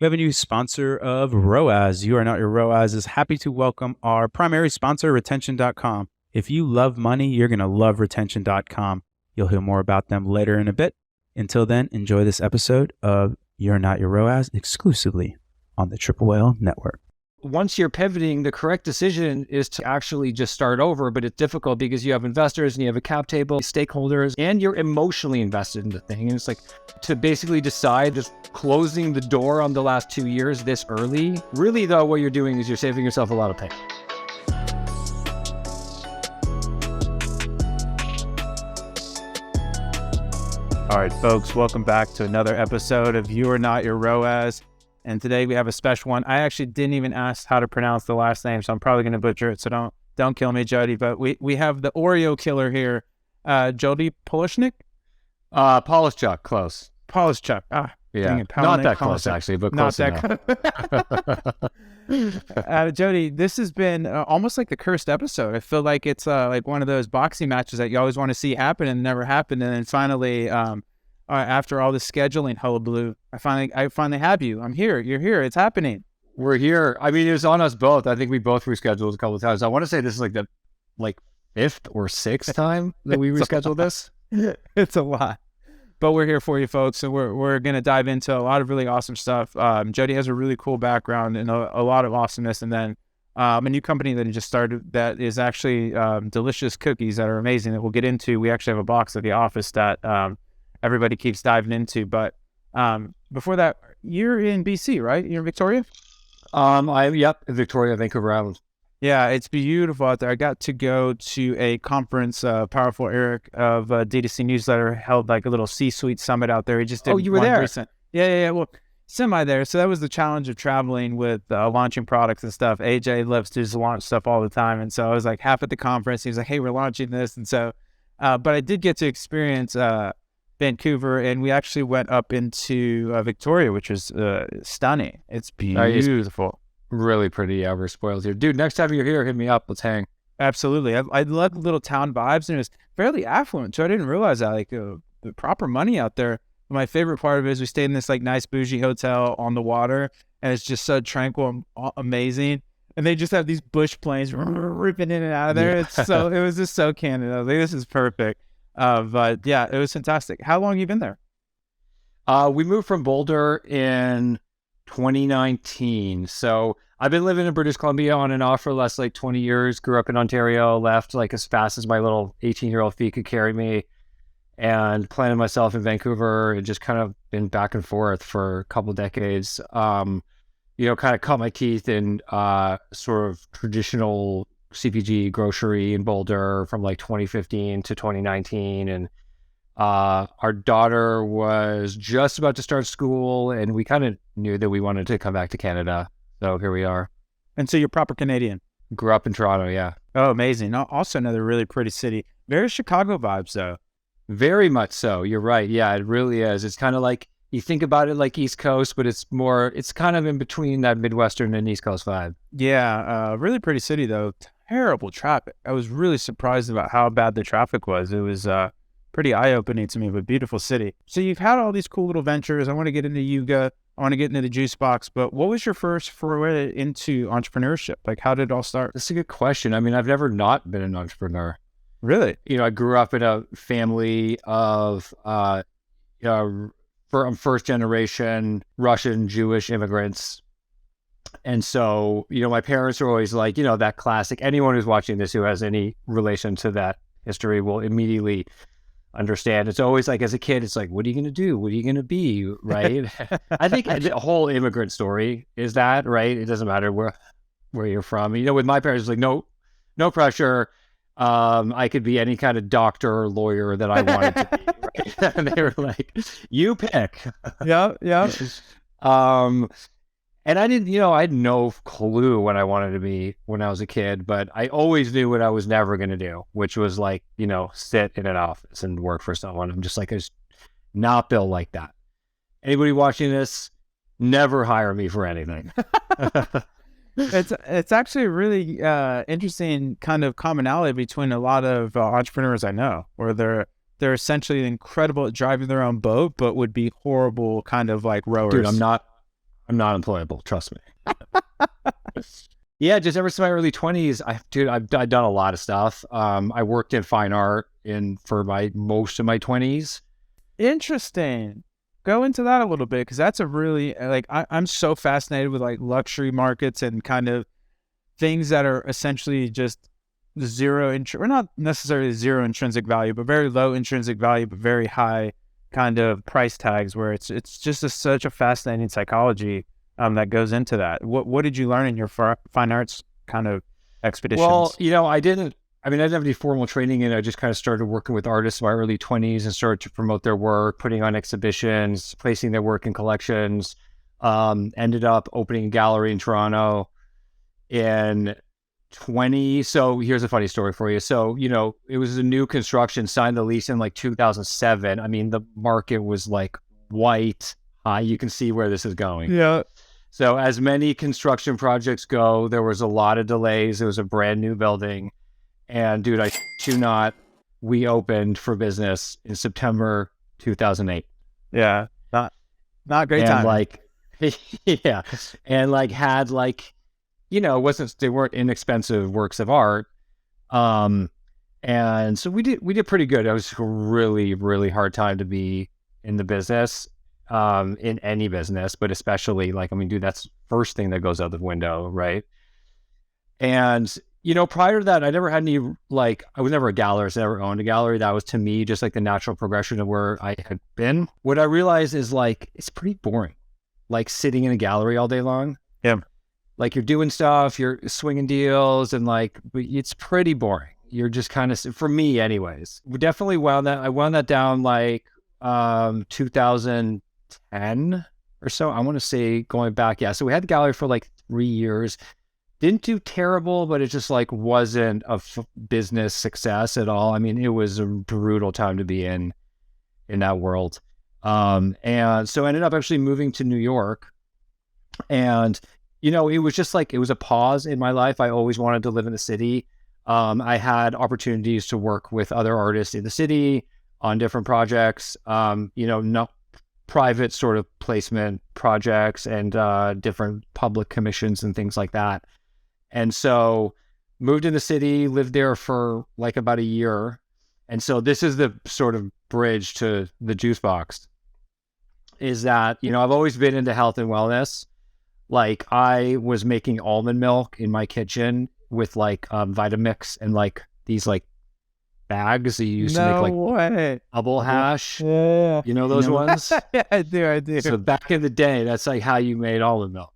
We have a new sponsor of ROAS. You Are Not Your ROAS is happy to welcome our primary sponsor, retention.com. If you love money, you're going to love retention.com. You'll hear more about them later in a bit. Until then, enjoy this episode of You're Not Your ROAS exclusively on the Triple Whale Network. Once you're pivoting, the correct decision is to actually just start over, but it's difficult because you have investors and you have a cap table, stakeholders, and you're emotionally invested in the thing. And it's like to basically decide just closing the door on the last 2 years this early. Really, though, what you're doing is you're saving yourself a lot of pain. All right, folks, welcome back to another episode of You Are Not Your ROAS. And today we have a special one. I actually didn't even ask how to pronounce the last name, so I'm probably going to butcher it. So don't kill me, Jody. But we have the Oreo killer here, Jody Polishchuk. Polishchuk, close. Polishchuk. Yeah, not that close actually, but close enough. Jody, this has been almost like the cursed episode. I feel like it's like one of those boxing matches that you always want to see happen and never happened, and then finally. After all this scheduling hullabaloo, I finally have you. I'm here. You're here. It's happening. We're here. I mean, it was on us both. I think we both rescheduled a couple of times. I want to say this is like the fifth or sixth time that we rescheduled this. It's a lot, but we're here for you, folks. So we're gonna dive into a lot of really awesome stuff. Jody has a really cool background and a lot of awesomeness, and then a new company that he just started that is actually delicious cookies that are amazing that we'll get into. We actually have a box at the office that everybody keeps diving into. But before that, you're in BC, right? You're in Victoria? Yep, Victoria, Vancouver Island. Yeah, it's beautiful out there. I got to go to a conference, Powerful Eric of D2C Newsletter held like a little C-suite summit out there. He just did. Oh, you were there? Yeah. Well, semi there. So that was the challenge of traveling with launching products and stuff. AJ loves to just launch stuff all the time. And so I was like half at the conference. He was like, hey, we're launching this. And so, but I did get to experience Vancouver, and we actually went up into Victoria, which was stunning. It's beautiful. Really pretty. Yeah, we're spoiled here. Dude, next time you're here, hit me up. Let's hang. Absolutely. I love the little town vibes, and it was fairly affluent, so I didn't realize that, like the proper money out there. My favorite part of it is we stayed in this like nice bougie hotel on the water, and it's just so tranquil and amazing. And they just have these bush planes ripping in and out of there. Yeah. It was just so Canada. I was like, this is perfect. But yeah, it was fantastic. How long have you been there? We moved from Boulder in 2019. So I've been living in British Columbia on and off for the last like 20 years. Grew up in Ontario, left like as fast as my little 18-year-old feet could carry me, and planted myself in Vancouver and just kind of been back and forth for a couple of decades. Kind of cut my teeth in sort of traditional CPG grocery in Boulder from like 2015 to 2019. And our daughter was just about to start school, and we kind of knew that we wanted to come back to Canada. So here we are. And so you're proper Canadian. Grew up in Toronto, yeah. Oh, amazing. Also another really pretty city. Very Chicago vibes, though. Very much so. You're right. Yeah, it really is. It's kind of like, you think about it like East Coast, but it's kind of in between that Midwestern and East Coast vibe. Yeah, really pretty city, though. Terrible traffic. I was really surprised about how bad the traffic was. It was pretty eye-opening to me, but beautiful city. So you've had all these cool little ventures. I want to get into Yuga. I want to get into the juice box, but what was your first foray into entrepreneurship? Like, how did it all start? That's a good question. I mean, I've never not been an entrepreneur. Really? I grew up in a family of first generation Russian Jewish immigrants. And so, my parents are always like, that classic, anyone who's watching this who has any relation to that history will immediately understand. It's always like, as a kid, it's like, what are you going to do? What are you going to be? Right. I think the whole immigrant story is that, right? It doesn't matter where you're from. With my parents, it's like, no pressure. I could be any kind of doctor or lawyer that I wanted to be. Right? And they were like, you pick. Yeah. And I didn't, I had no clue what I wanted to be when I was a kid, but I always knew what I was never going to do, which was like, sit in an office and work for someone. I'm just like, I just not built like that. Anybody watching this, never hire me for anything. It's actually a really interesting kind of commonality between a lot of entrepreneurs I know, where they're essentially incredible at driving their own boat, but would be horrible kind of like rowers. Dude, I'm not employable. Trust me. Yeah, just ever since my early 20s, I've done a lot of stuff. I worked in fine art for most of my 20s. Interesting. Go into that a little bit, because that's a really, like, I'm so fascinated with like luxury markets and kind of things that are essentially just or not necessarily zero intrinsic value, but very low intrinsic value, but very high kind of price tags, where it's just such a fascinating psychology that goes into that. What did you learn in your fine arts kind of expeditions? Well, I didn't have any formal training, and I just kind of started working with artists in my early 20s and started to promote their work, putting on exhibitions, placing their work in collections. Ended up opening a gallery in Toronto in 20. So here's a funny story for you. So, it was a new construction, signed the lease in like 2007. I mean, the market was like white high. You can see where this is going. Yeah. So as many construction projects go, there was a lot of delays. It was a brand new building. And dude, I shit you not, we opened for business in September 2008. Yeah. Not great time. Like, yeah. And like had like, they weren't inexpensive works of art. And so we did pretty good. It was a really, really hard time to be in the business, in any business, but especially like, dude, that's first thing that goes out the window. Right. And, prior to that, I never had any, I was never a gallerist, I never owned a gallery. That was to me just like the natural progression of where I had been. What I realized is like, it's pretty boring, like sitting in a gallery all day long. Yeah. Like you're doing stuff, you're swinging deals, and like, it's pretty boring. You're just kind of, for me anyways, we definitely I wound that down like 2010 or so. I want to say going back. Yeah. So we had the gallery for like 3 years. Didn't do terrible, but it just like wasn't a business success at all. It was a brutal time to be in that world. And so I ended up actually moving to New York, and it was just like, it was a pause in my life. I always wanted to live in the city. I had opportunities to work with other artists in the city on different projects, not private sort of placement projects and different public commissions and things like that. And so moved in the city, lived there for like about a year. And so this is the sort of bridge to the juice box, is that, I've always been into health and wellness. Like I was making almond milk in my kitchen with like Vitamix and like these like bags that you used to make like bubble hash. Yeah. Those ones? Yeah, I do. So back in the day, that's like how you made almond milk,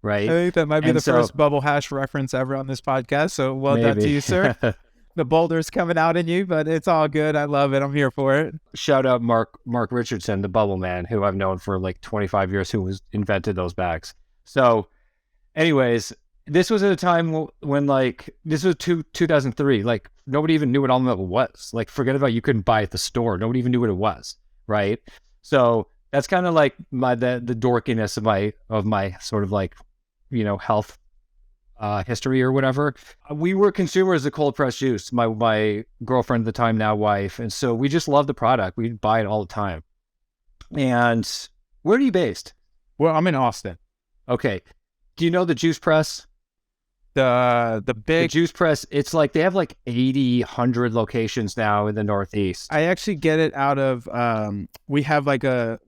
right? I think that might be the first bubble hash reference ever on this podcast. So well done to you, sir. The boulder's coming out in you, but it's all good. I love it. I'm here for it. Shout out Mark Richardson, the bubble man, who I've known for like 25 years, who invented those bags. So anyways, this was at a time when like, this was 2003, like nobody even knew what almond milk was. Like forget about, you couldn't buy it at the store. Nobody even knew what it was. Right. So that's kind of like the dorkiness of my sort of like, health history or whatever. We were consumers of cold pressed juice, my girlfriend at the time, now wife. And so we just loved the product. We'd buy it all the time. And where are you based? Well, I'm in Austin. Okay. Do you know the juice press? The big juice press, it's like they have like 80, 100 locations now in the Northeast. I actually get it out of we have like a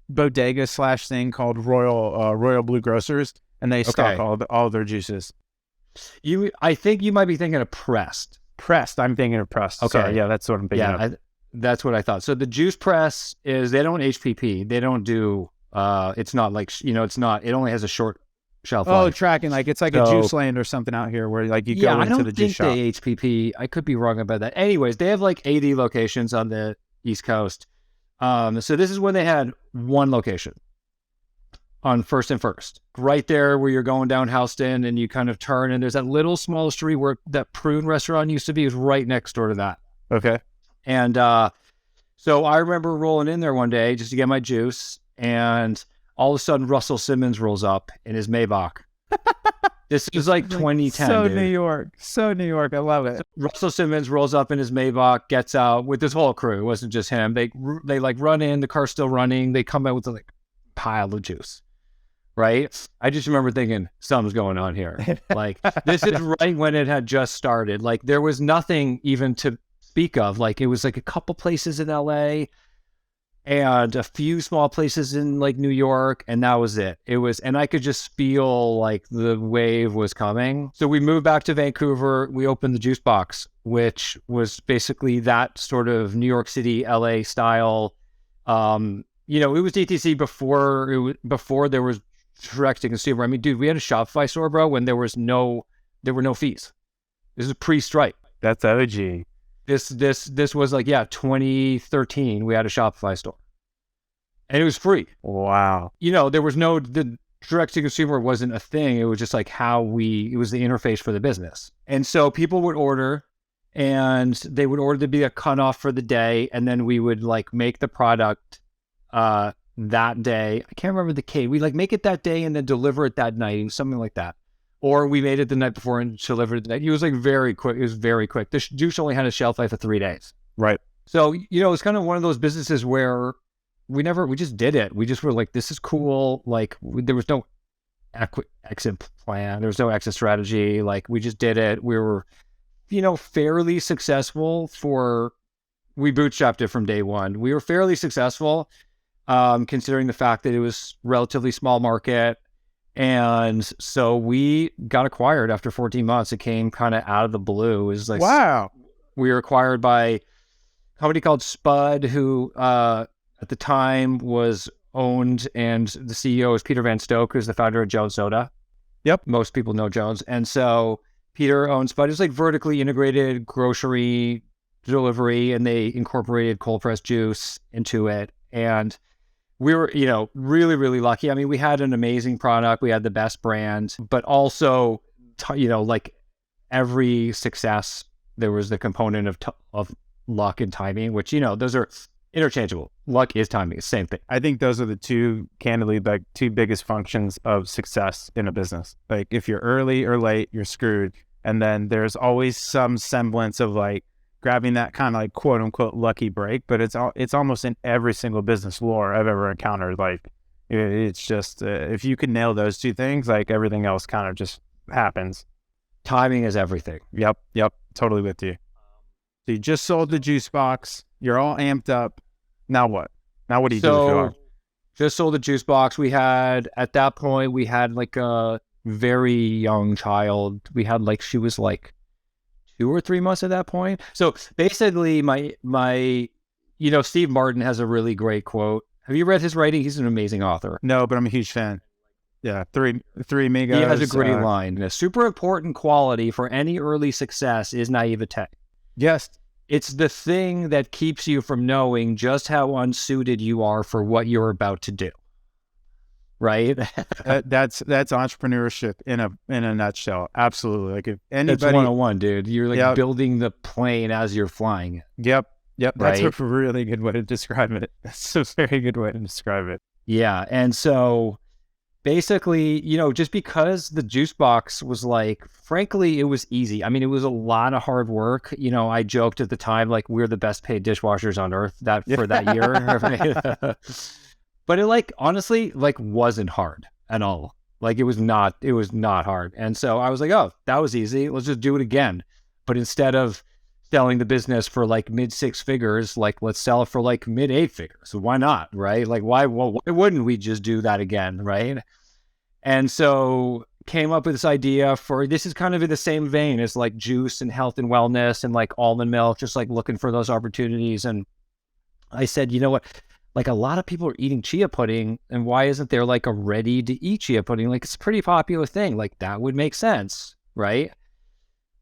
bodega / thing called Royal Blue Grocers, and they stock all their juices. I think you might be thinking of Pressed. I'm thinking of Pressed. Okay. Sorry, yeah, that's what I'm thinking of. That's what I thought. So the juice press is, they don't HPP. They don't do it's not like, it's not, it only has a short shelf life. Oh, tracking, like it's like a Juice Land or something out here where like you go into the juice shop. I don't think they HPP. I could be wrong about that. Anyways, they have like 80 locations on the East Coast. So this is when they had one location on First and First, right there where you're going down Houston, and you kind of turn, and there's that little small street where that prune restaurant used to be, is right next door to that. Okay. And so I remember rolling in there one day just to get my juice, and all of a sudden Russell Simmons rolls up in his Maybach. This is like 2010. So dude. New York. I love it. So Russell Simmons rolls up in his Maybach, gets out with this whole crew. It wasn't just him. They like run in, the car's still running. They come out with like pile of juice, right? I just remember thinking, something's going on here. Like, this is right when it had just started. Like, there was nothing even to speak of. Like, it was like a couple places in LA and a few small places in like New York, and that was it. It was, and I could just feel like the wave was coming. So we moved back to Vancouver. We opened the Juice Box, which was basically that sort of New York City, LA style. You know, it was DTC before there was direct to consumer. I mean, dude, we had a Shopify store, bro, when there were no fees. This is pre-Stripe. That's OG. This was like, 2013. We had a Shopify store, and it was free. Wow. You know, there was the direct to consumer wasn't a thing. It was just like it was the interface for the business. And so people would order, and they would order to be a cutoff for the day, and then we would like make the product that day. I can't remember the case. We like make it that day and then deliver it that night, something like that. Or we made it the night before and delivered it the night. It was like very quick. It was very quick. The juice only had a shelf life of 3 days. Right. So, you know, it's kind of one of those businesses where we just did it. We just were like, this is cool. Like there was no exit plan. There was no exit strategy. Like we just did it. We were, you know, fairly successful we bootstrapped it from day one. We were fairly successful, considering the fact that it was relatively small market. And so we got acquired after 14 months. It came kind of out of the blue. It was like, wow. We were acquired by a company called Spud, who at the time was owned, and the CEO is Peter Van Stoke, who's the founder of Jones Soda. Yep. Most people know Jones. And so Peter owns Spud. It's like vertically integrated grocery delivery, and they incorporated cold pressed juice into it. And we were, you know, really, really lucky. I mean, we had an amazing product. We had the best brand, but also, you know, like every success, there was the component of luck and timing, which, you know, those are interchangeable. Luck is timing. It's the same thing. I think those are the two biggest functions of success in a business. Like if you're early or late, you're screwed. And then there's always some semblance of like grabbing that kind of like quote unquote lucky break, but it's almost in every single business lore I've ever encountered. Like it's just if you can nail those two things, like everything else kind of just happens. Timing is everything. Yep, totally with you. So you just sold the juice box. You're all amped up. Now what? Now what do you do with your life? Just sold the juice box. At that point, we had like a very young child. We had like, she was like 2 or 3 months at that point. So basically my, you know, Steve Martin has a really great quote. Have you read his writing? He's an amazing author. No, but I'm a huge fan. Yeah. Three amigos. He has a gritty line. A super important quality for any early success is naivete. Yes. It's the thing that keeps you from knowing just how unsuited you are for what you're about to do. Right? That's entrepreneurship in a nutshell. Absolutely. Like if anybody, that's 101, dude. You're like building the plane as you're flying it. Yep. That's right? a really good way to describe it. That's a very good way to describe it. Yeah. And so basically, you know, just because the juice box was like, frankly, it was easy. I mean, it was a lot of hard work. You know, I joked at the time, like we're the best paid dishwashers on earth for that year. But it like, honestly, like wasn't hard at all. Like it was not hard. And so I was like, oh, that was easy. Let's just do it again. But instead of selling the business for like mid 6 figures, like let's sell it for like mid 8 figures. So why not? Right? Like why wouldn't we just do that again? Right? And so came up with this idea this is kind of in the same vein as like juice and health and wellness and like almond milk, just like looking for those opportunities. And I said, you know what? Like a lot of people are eating chia pudding, and why isn't there like a ready to eat chia pudding? Like it's a pretty popular thing. Like that would make sense, right?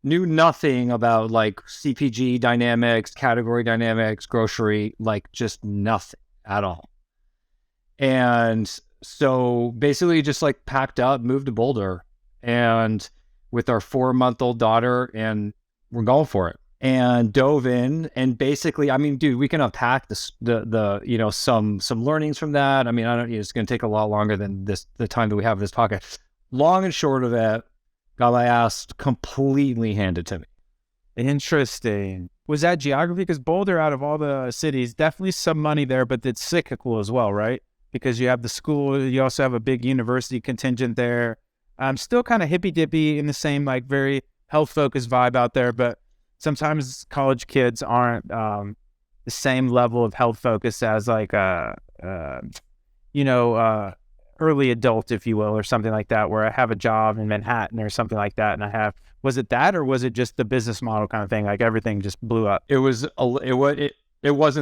Knew nothing about like CPG dynamics, category dynamics, grocery, like just nothing at all. And so basically just like packed up, moved to Boulder, and with our 4-month-old daughter, and we're going for it. And dove in, and basically, I mean, dude, we can unpack the you know, some learnings from that. I mean, it's going to take a lot longer than the time that we have this podcast. Long and short of it, got my ass completely handed to me. Interesting. Was that geography? Because Boulder, out of all the cities, definitely some money there, but it's cyclical as well, right? because you have the school, you also have a big university contingent there. Still kind of hippy dippy in the same like very health focused vibe out there, but sometimes college kids aren't the same level of health focus as like early adult, if you will, or something like that, where I have a job in Manhattan or something like that, and was it that, or was it just the business model kind of thing? Like everything just blew up. It wasn't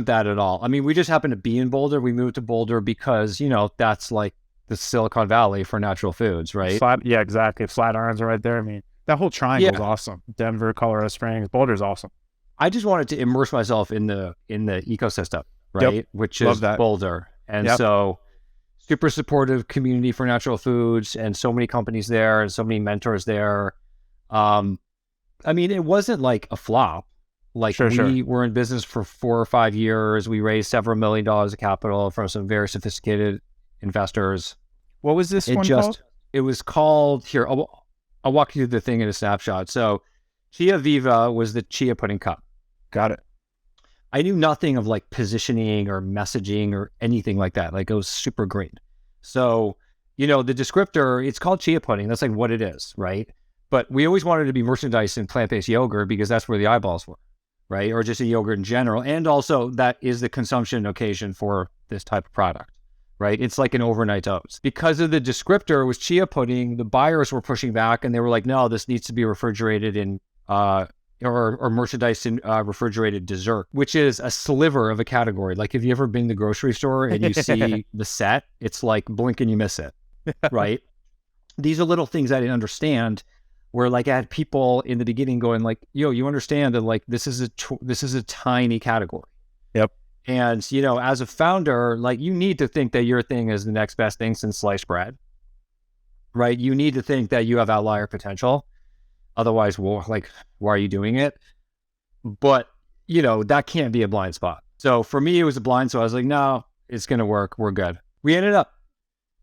that at all. I mean, we just happened to be in Boulder. We moved to Boulder because, that's like the Silicon Valley for natural foods, right? Yeah, exactly. Flatirons are right there. I mean, that whole triangle is awesome. Denver, Colorado Springs, Boulder's awesome. I just wanted to immerse myself in the ecosystem, right? Yep. Which is Boulder. And so super supportive community for natural foods, and so many companies there and so many mentors there. I mean, it wasn't like a flop. Like we were in business for 4 or 5 years. We raised several $1 million of capital from some very sophisticated investors. What was this one called? It was called, here, I'll walk you through the thing in a snapshot. So Chia Viva was the chia pudding cup. Got it. I knew nothing of like positioning or messaging or anything like that. Like it was super green. So, the descriptor, it's called chia pudding. That's like what it is, right? But we always wanted to be merchandised in plant-based yogurt because that's where the eyeballs were, right? Or just in yogurt in general. And also that is the consumption occasion for this type of product, right? It's like an overnight oats. Because of the descriptor was chia pudding, the buyers were pushing back and they were like, no, this needs to be refrigerated in or merchandised in refrigerated dessert, which is a sliver of a category. Like if you ever been to the grocery store and you see the set, it's like blink and you miss it, right? These are little things I didn't understand, where like I had people in the beginning going like, yo, you understand that like this is a tiny category. Yep. And, as a founder, like you need to think that your thing is the next best thing since sliced bread, right? You need to think that you have outlier potential. Otherwise, well, like, why are you doing it? But, that can't be a blind spot. So for me, it was a blind spot. I was like, no, it's going to work. We're good. We ended up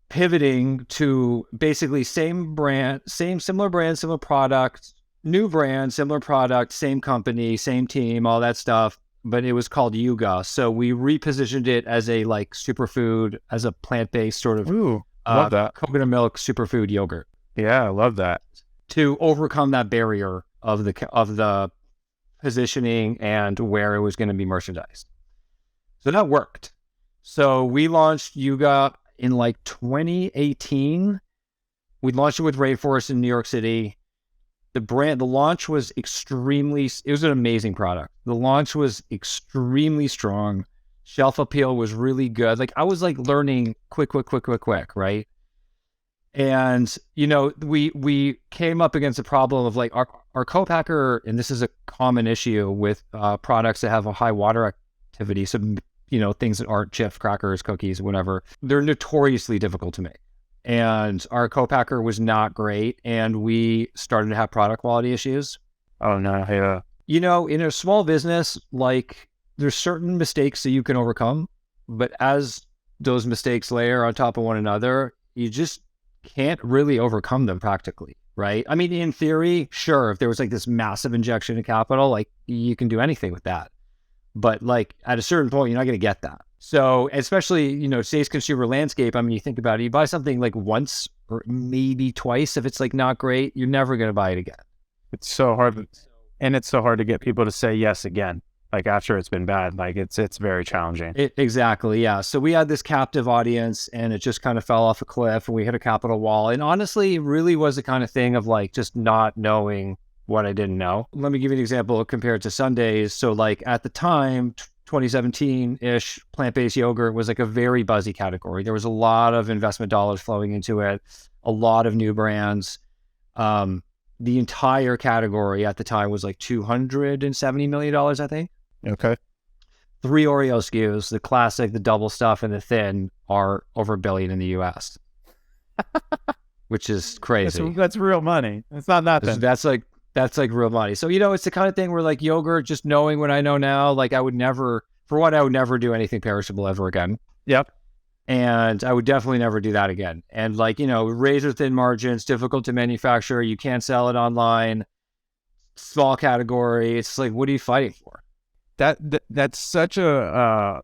pivoting to basically same brand, similar product, new brand, similar product, same company, same team, all that stuff. But it was called Yuga. So we repositioned it as a like superfood, as a plant-based sort of love that. Coconut milk superfood yogurt. Yeah, I love that. To overcome that barrier of the positioning and where it was going to be merchandised. So that worked. So we launched Yuga in like 2018. We launched it with Rainforest in New York City. The launch was it was an amazing product. The launch was extremely strong. Shelf appeal was really good. Like I was like learning quick, right? And, we came up against a problem of like our co-packer, and this is a common issue with products that have a high water activity. So, things that aren't chips, crackers, cookies, whatever, they're notoriously difficult to make. And our co-packer was not great. And we started to have product quality issues. Oh, no. Yeah. In a small business, like there's certain mistakes that you can overcome. But as those mistakes layer on top of one another, you just can't really overcome them practically, right? I mean, in theory, sure, if there was like this massive injection of capital, like you can do anything with that. But like at a certain point, you're not going to get that. So especially, today's consumer landscape, I mean, you think about it, you buy something like once or maybe twice. If it's like not great, you're never going to buy it again. It's so hard. And it's so hard to get people to say yes again. Like after it's been bad, like it's very challenging. Exactly. Yeah. So we had this captive audience and it just kind of fell off a cliff and we hit a capital wall. And honestly, it really was the kind of thing of like just not knowing what I didn't know. Let me give you an example compared to Sundays. So like at the time, 2017-ish, plant-based yogurt was like a very buzzy category. There was a lot of investment dollars flowing into it, a lot of new brands. The entire category at the time was like $270 million, I think. Okay. 3 Oreo SKUs, the classic, the double stuff, and the thin are over $1 billion in the US, which is crazy. That's real money. It's not nothing. That's like real money. So, it's the kind of thing where like yogurt, just knowing what I know now, like I would never do anything perishable ever again. Yep. And I would definitely never do that again. And like, razor thin margins, difficult to manufacture. You can't sell it online. Small category. It's like, what are you fighting for? That's such a,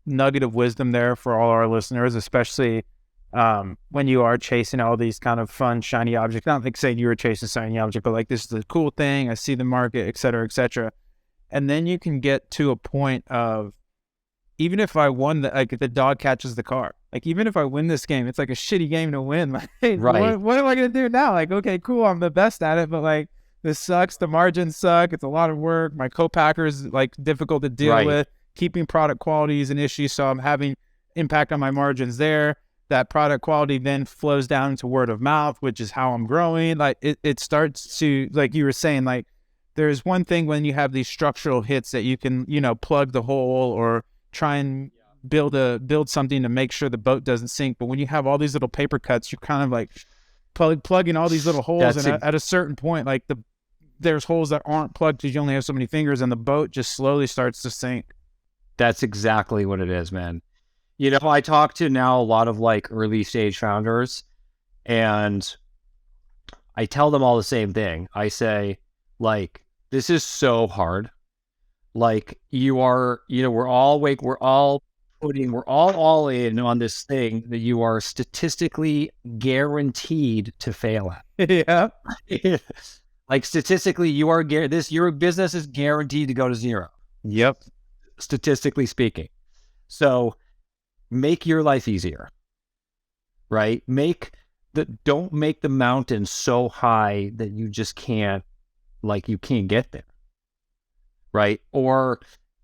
nugget of wisdom there for all our listeners, especially when you are chasing all these kind of fun, shiny objects. Not like saying you were chasing a shiny object, but like, this is a cool thing. I see the market, et cetera, et cetera. And then you can get to a point of, even if I won, like the dog catches the car. Like, even if I win this game, it's like a shitty game to win. Like, hey, Right. what am I going to do now? Like, okay, cool, I'm the best at it, but like, this sucks. The margins suck. It's a lot of work. My co-packers like difficult to deal Right. with. Keeping product quality is an issue, so I'm having impact on my margins there. That product quality then flows down into word of mouth, which is how I'm growing. Like, it starts to, like you were saying, like, there's one thing when you have these structural hits that you can, plug the hole or try and build something to make sure the boat doesn't sink. But when you have all these little paper cuts, you're kind of like plugging all these little holes. And at a certain point, like there's holes that aren't plugged because you only have so many fingers, and the boat just slowly starts to sink. That's exactly what it is, man. I talk to now a lot of like early stage founders, and I tell them all the same thing. I say, like, this is so hard. Like, we're all all in on this thing that you are statistically guaranteed to fail at. Yeah. Like, statistically, your business is guaranteed to go to zero. Yep. Statistically speaking. So make your life easier, right? Don't make the mountain so high that you just can't get there, right? Or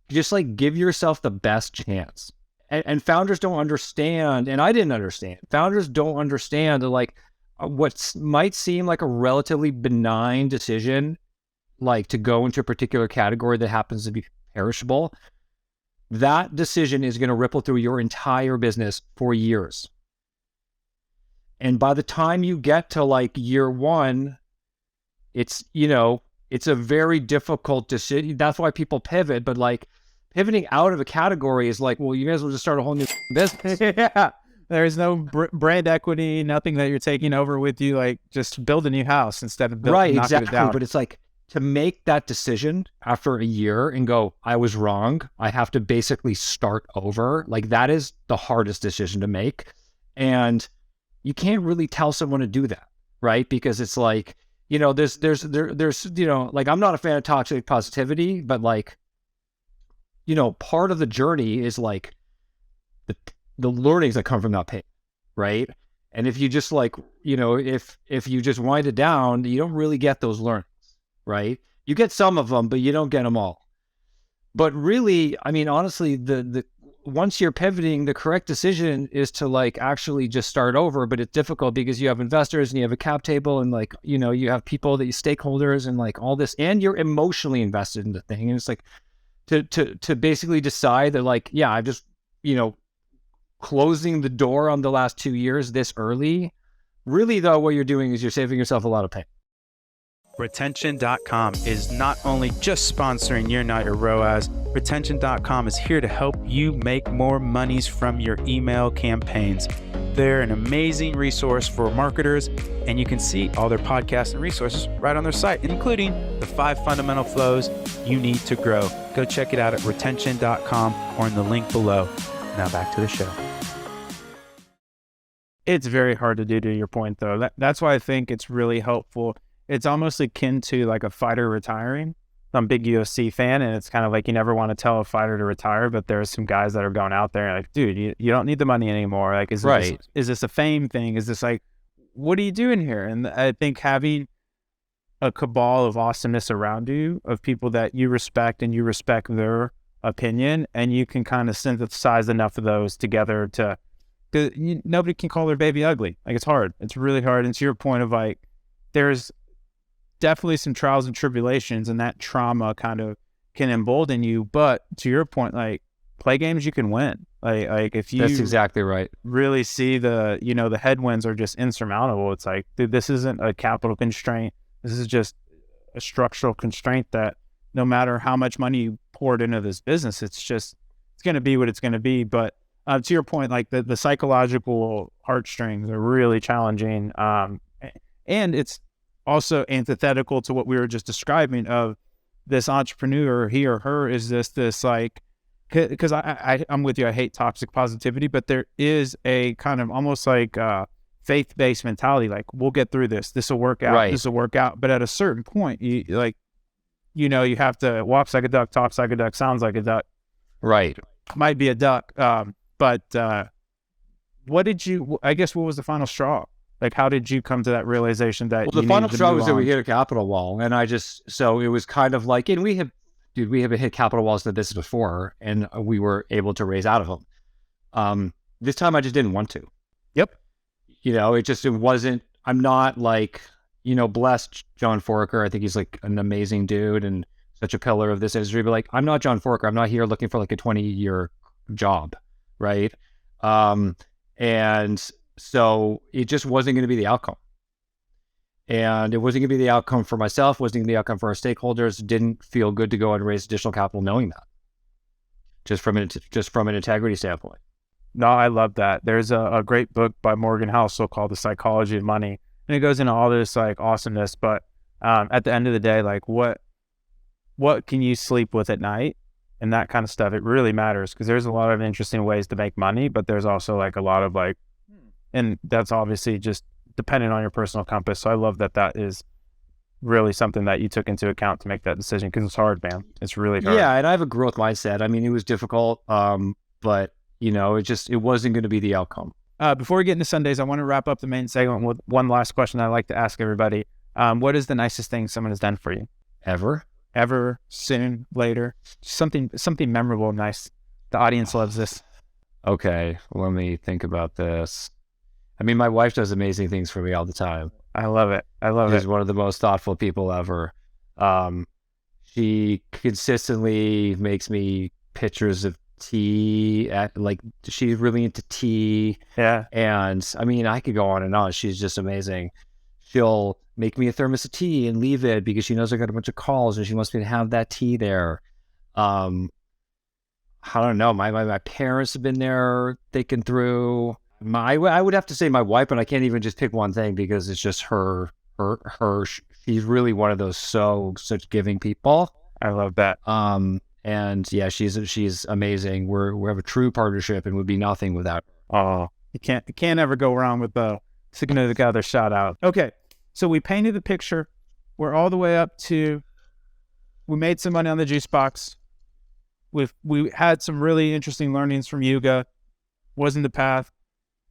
just like give yourself the best chance. And founders don't understand, and I didn't understand. Founders don't understand that, like, what might seem like a relatively benign decision, like to go into a particular category that happens to be perishable, that decision is going to ripple through your entire business for years. And by the time you get to like year one, it's a very difficult decision. That's why people pivot, but like pivoting out of a category is like, well, you may as well just start a whole new business. Yeah. There's no brand equity, nothing that you're taking over with you. Like, just build a new house instead of knocking it down. But it's like, to make that decision after a year and go, I was wrong, I have to basically start over. Like, that is the hardest decision to make. And you can't really tell someone to do that, right? Because it's like, there's like, I'm not a fan of toxic positivity, but like, part of the journey is like the learnings that come from that pain, right? And if you just like, if you just wind it down, you don't really get those learnings. Right? You get some of them, but you don't get them all. But really, I mean, honestly, the once you're pivoting, the correct decision is to like actually just start over. But it's difficult because you have investors and you have a cap table, and like, you have people that you stakeholders and like all this, and you're emotionally invested in the thing. And it's like to basically decide that, like, yeah, I just, closing the door on the last 2 years this early. Really, though, what you're doing is you're saving yourself a lot of pain. Retention.com is not only just sponsoring Year Not Your ROAS, Retention.com is here to help you make more monies from your email campaigns. They're an amazing resource for marketers, and you can see all their podcasts and resources right on their site, including the 5 fundamental flows you need to grow. Go check it out at Retention.com or in the link below. Now back to the show. It's very hard to do, to your point, though. That's why I think it's really helpful. It's almost akin to like a fighter retiring. I'm a big UFC fan, and it's kind of like, you never want to tell a fighter to retire, but there's some guys that are going out there and like, dude, you don't need the money anymore. Like, is this a fame thing? Is this like, what are you doing here? And I think having a cabal of awesomeness around you, of people that you respect and you respect their opinion, and you can kind of synthesize enough of those together to, nobody can call their baby ugly. Like, it's hard. It's really hard. And to your point of like, there's definitely some trials and tribulations, and that trauma kind of can embolden you. But to your point, like, play games you can win. Like if you, that's exactly right, really see the headwinds are just insurmountable. It's like, dude, this isn't a capital constraint. This is just a structural constraint that no matter how much money you poured into this business, it's going to be what it's going to be. But to your point, like the psychological heartstrings are really challenging. And it's also antithetical to what we were just describing of this entrepreneur, he or her is this like because I'm with you. I hate toxic positivity, but there is a kind of almost like faith-based mentality. Like, we'll get through this. This will work out. Right. This will work out. But at a certain point, you you have to walk like a duck, talk like a duck, sounds like a duck. Right. Might be a duck. But what was the final straw? Like, how did you come to that realization that the final straw was that we hit a capital wall, and so it was kind of like, and we have hit capital walls to this before, and we were able to raise out of them. This time I just didn't want to. Yep. It wasn't, I'm not like, blessed John Foraker. I think he's like an amazing dude and such a pillar of this industry, but like, I'm not John Foraker. I'm not here looking for like a 20-year job. Right. And so it just wasn't going to be the outcome. And it wasn't going to be the outcome for myself, wasn't going to be the outcome for our stakeholders. Didn't feel good to go and raise additional capital knowing that, just from an integrity standpoint. No, I love that. There's a great book by Morgan Housel called The Psychology of Money. And it goes into all this like awesomeness. But at the end of the day, like what can you sleep with at night and that kind of stuff, it really matters, because there's a lot of interesting ways to make money, but there's also like a lot of like, and that's obviously just dependent on your personal compass. So I love that is really something that you took into account to make that decision, because it's hard, man. It's really hard. Yeah, and I have a growth mindset. I mean, it was difficult, but it wasn't going to be the outcome. Before we get into Sundays, I want to wrap up the main segment with one last question I like to ask everybody. What is the nicest thing someone has done for you? Ever, soon, later, something memorable, nice. The audience loves this. Okay, let me think about this. I mean, my wife does amazing things for me all the time. I love it. She's one of the most thoughtful people ever. She consistently makes me pictures of tea. She's really into tea. Yeah. And I mean, I could go on and on. She's just amazing. She'll make me a thermos of tea and leave it because she knows I got a bunch of calls and she wants me to have that tea there. I don't know. My parents have been there thinking through. I would have to say my wife, but I can't even just pick one thing because it's just her. She's really one of those such giving people. I love that. And yeah, she's amazing. We have a true partnership and would be nothing without her. Oh, you can't ever go wrong with the significant other shout out. Okay, so we painted the picture. We're all the way up to. We made some money on the juice box. We had some really interesting learnings from Yuga. Wasn't the path.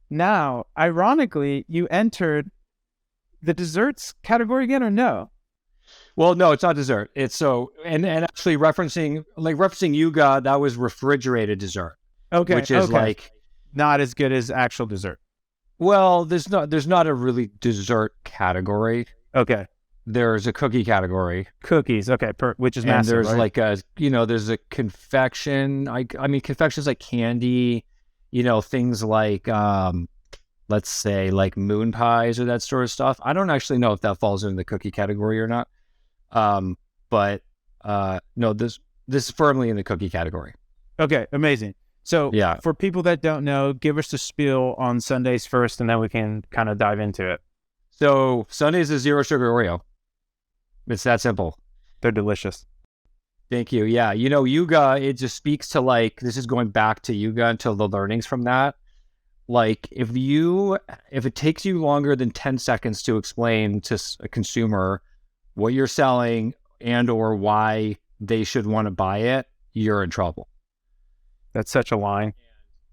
Now, ironically, you entered the desserts category again, or no? Well, no, it's not dessert. It's and actually referencing Yuga, that was refrigerated dessert. Okay, which is like not as good as actual dessert. Well, there's not a really dessert category. Okay. There's a cookie category. Cookies, okay, which is massive, and there's right? There's a confection. I mean, confections like candy, things like, let's say like moon pies or that sort of stuff. I don't actually know if that falls in the cookie category or not. But no, this is firmly in the cookie category. Okay, amazing. So yeah, for people that don't know, give us the spiel on Sundays first, and then we can kind of dive into it. So Sundays is zero sugar Oreo. It's that simple. They're delicious. Thank you. Yeah. Yuga, it just speaks to this is going back to Yuga until the learnings from that. Like if it takes you longer than 10 seconds to explain to a consumer what you're selling and or why they should want to buy it, you're in trouble. That's such a line.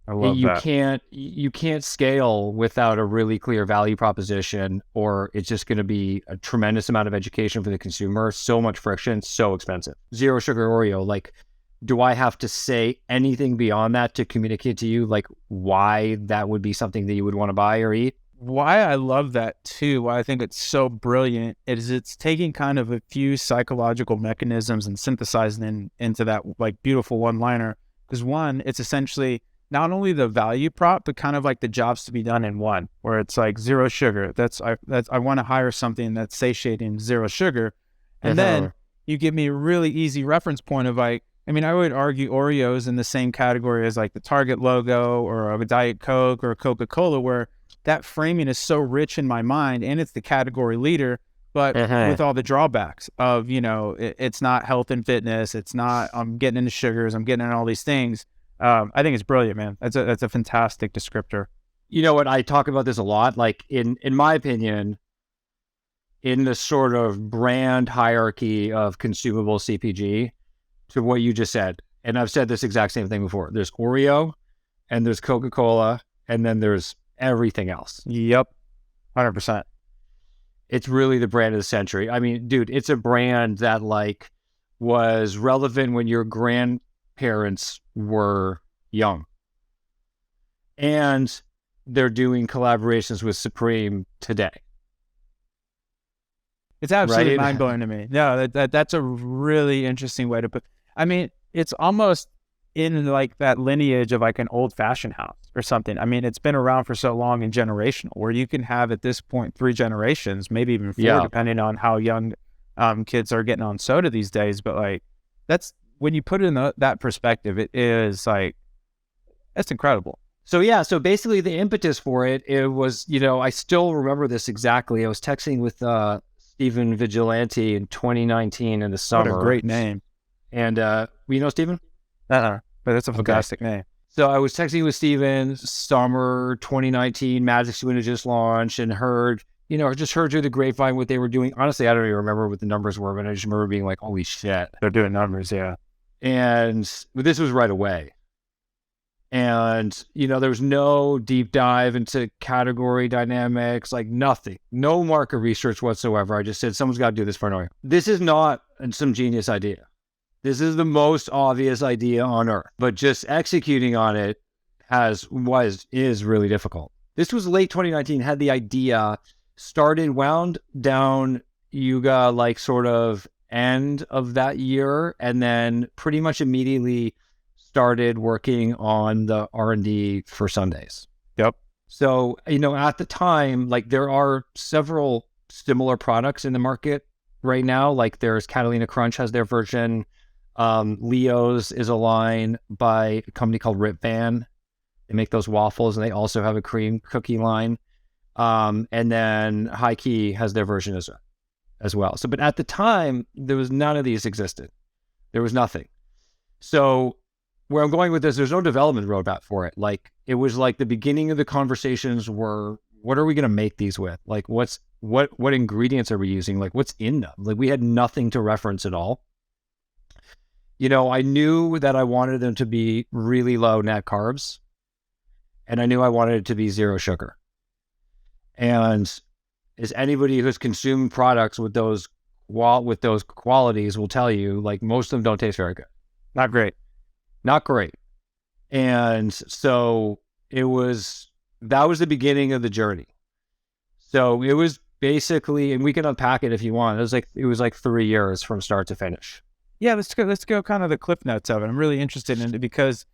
I love that. You can't scale without a really clear value proposition, or it's just going to be a tremendous amount of education for the consumer. So much friction, so expensive. Zero sugar Oreo. Do I have to say anything beyond that to communicate to you, why that would be something that you would want to buy or eat? Why I love that too, why I think it's so brilliant, is it's taking kind of a few psychological mechanisms and synthesizing into that beautiful one-liner. Because one, it's essentially not only the value prop, but kind of like the jobs to be done in one, where it's like zero sugar. I want to hire something that's satiating, zero sugar. And then you give me a really easy reference point of I would argue Oreos in the same category as the Target logo or a Diet Coke or a Coca-Cola, where that framing is so rich in my mind and it's the category leader. but with all the drawbacks of, it's not health and fitness. It's not, I'm getting into sugars. I'm getting into all these things. I think it's brilliant, man. That's a fantastic descriptor. You know what? I talk about this a lot. Like in my opinion, in the sort of brand hierarchy of consumable CPG, to what you just said, and I've said this exact same thing before. There's Oreo, and there's Coca-Cola, and then there's everything else. Yep, 100%. It's really the brand of the century. I mean, dude, it's a brand that like was relevant when your grandparents were young, and they're doing collaborations with Supreme today. It's absolutely mind-blowing to me. No, that's a really interesting way to put. I mean, it's almost in like that lineage of like an old-fashioned house or something. I mean, it's been around for so long and generational, where you can have at this point 3 generations, maybe even 4, depending on how young kids are getting on soda these days. But like, that's when you put it in that perspective, it is like, that's incredible. So yeah, so basically the impetus for it was, I still remember this exactly. I was texting with Stephen Vigilante in 2019 in the summer. What a great name. And you know Stephen? But that's a fantastic name. So I was texting with Stephen summer 2019, Magic Spoon had just launched, and heard through the grapevine what they were doing. Honestly, I don't even remember what the numbers were, but I just remember being like, holy shit. They're doing numbers, yeah. And this was right away. And, there was no deep dive into category dynamics, like nothing, no market research whatsoever. I just said, someone's got to do this for an. This is not some genius idea. This is the most obvious idea on earth, but just executing on it is really difficult. This was late 2019, had the idea, started, wound down Yuga, like sort of end of that year, and then pretty much immediately started working on the R&D for Sundays. Yep. So, at the time, like there are several similar products in the market right now. Like there's Catalina Crunch has their version. Leo's is a line by a company called Rip Van. They make those waffles, and they also have a cream cookie line. And then High Key has their version as well. So, but at the time, there was none of these existed. There was nothing. So where I'm going with this, there's no development roadmap for it. Like it was like the beginning of the conversations were, what are we going to make these with? Like what ingredients are we using? Like what's in them? Like we had nothing to reference at all. I knew that I wanted them to be really low net carbs, and I knew I wanted it to be 0 sugar. And as anybody who's consumed products with those qualities will tell you, like most of them don't taste very good. Not great. And so that was the beginning of the journey. So it was basically, and we can unpack it if you want. It was like 3 years from start to finish. Yeah, let's go kind of the cliff notes of it. I'm really interested in it because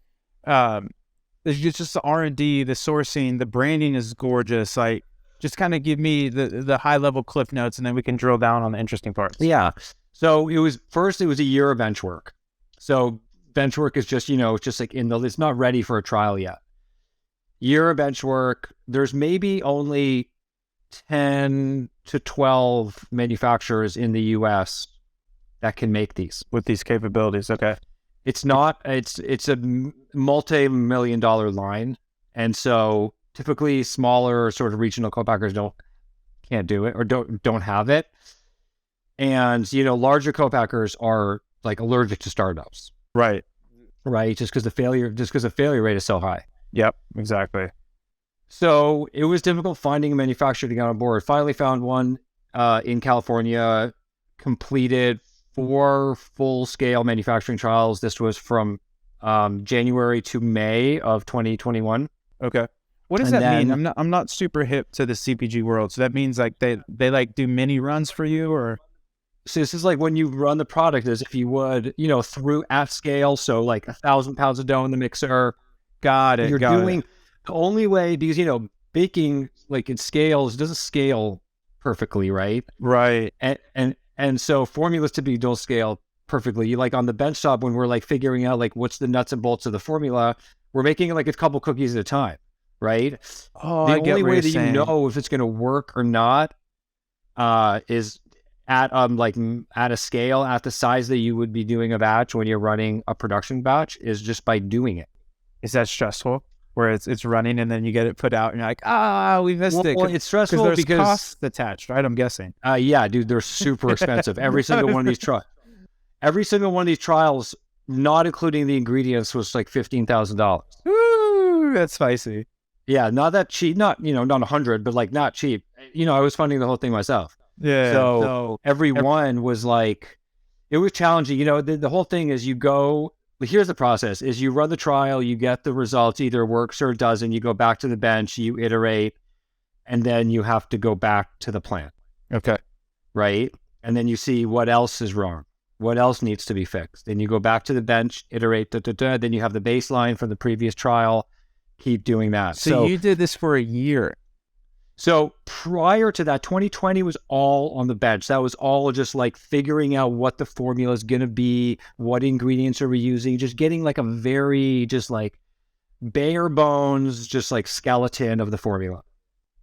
there's just the R&D, the sourcing, the branding is gorgeous. Like just kind of give me the high level cliff notes, and then we can drill down on the interesting parts. Yeah. So it was a year of bench work. So bench work is just, it's just like it's not ready for a trial yet. Year of bench work. There's maybe only 10 to 12 manufacturers in the US that can make these with these capabilities. Okay. It's a multi-million-dollar line. And so typically smaller sort of regional co-packers can't do it or don't have it. And, larger co-packers are like allergic to startups. Right. Just because the failure rate is so high. Yep, exactly. So it was difficult finding a manufacturer to get on board. Finally found one in California, completed 4 full-scale manufacturing trials. This was from January to May of 2021. Okay. What does that mean? I'm not super hip to the CPG world. So that means like they like do mini runs for you, or? So this is like when you run the product as if you would, through at scale. So like 1,000 pounds of dough in the mixer. Got it. The only way, because, baking, like it scales, it doesn't scale perfectly, right? Right. And so formulas typically don't scale perfectly. You like on the bench top, when we're like figuring out like what's the nuts and bolts of the formula, we're making like a couple cookies at a time, right? Oh, the only way that you know if it's going to work or not is at at a scale at the size that you would be doing a batch when you're running a production batch is just by doing it. Is that stressful? Where it's running and then you get it put out and you're like, we missed it. Well, it's stressful there's because costs attached, right? I'm guessing. Yeah, dude, they're super expensive. Every single one of these trials, not including the ingredients, was like $15,000. Ooh, that's spicy. Yeah, not that cheap. Not not 100, but like not cheap. I was funding the whole thing myself. Yeah. So every one was like, it was challenging. The whole thing is you go. But here's the process: is you run the trial, you get the results, either it works or it doesn't. You go back to the bench, you iterate, and then you have to go back to the plant. Okay. Right, and then you see what else is wrong. What else needs to be fixed? Then you go back to the bench, iterate, then you have the baseline from the previous trial. Keep doing that. So you did this for a year. So prior to that, 2020 was all on the bench. That was all just like figuring out what the formula is going to be, what ingredients are we using, just getting like a very just like bare bones, just like skeleton of the formula.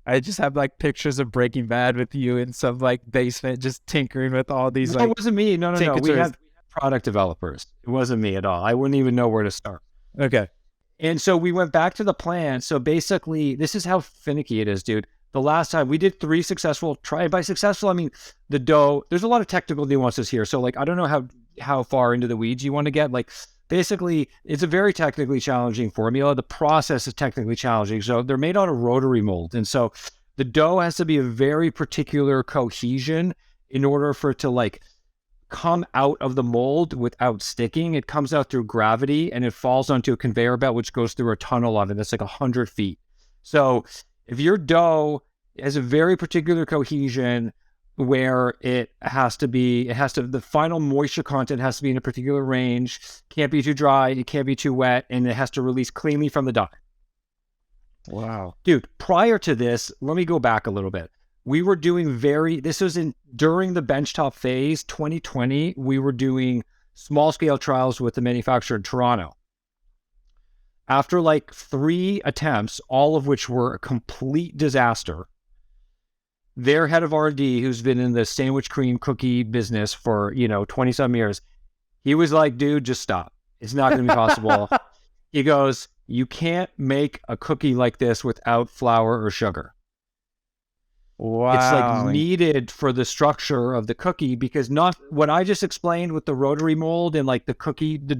I just have like pictures of Breaking Bad with you in some like basement, just tinkering with all these. No, it wasn't me. No. We had product developers. It wasn't me at all. I wouldn't even know where to start. Okay. And so we went back to the plant. So basically, this is how finicky it is, dude. The last time we did 3 successful by successful, I mean the dough. There's a lot of technical nuances here. So like, I don't know how far into the weeds you want to get. Like, basically, it's a very technically challenging formula. The process is technically challenging. So they're made out of rotary mold. And so the dough has to be a very particular cohesion in order for it to like come out of the mold without sticking. It comes out through gravity and it falls onto a conveyor belt, which goes through a tunnel on it. That's like 100 feet. So if your dough has a very particular cohesion where the final moisture content has to be in a particular range, can't be too dry, it can't be too wet, and it has to release cleanly from the die. Wow. Dude, prior to this, let me go back a little bit. We were doing this was during the benchtop phase, 2020, we were doing small scale trials with the manufacturer in Toronto. After like 3 attempts, all of which were a complete disaster, their head of R&D, who's been in the sandwich cream cookie business for, 20 some years, he was like, dude, just stop. It's not going to be possible. He goes, you can't make a cookie like this without flour or sugar. Wow. It's like needed for the structure of the cookie, because not what I just explained with the rotary mold and like the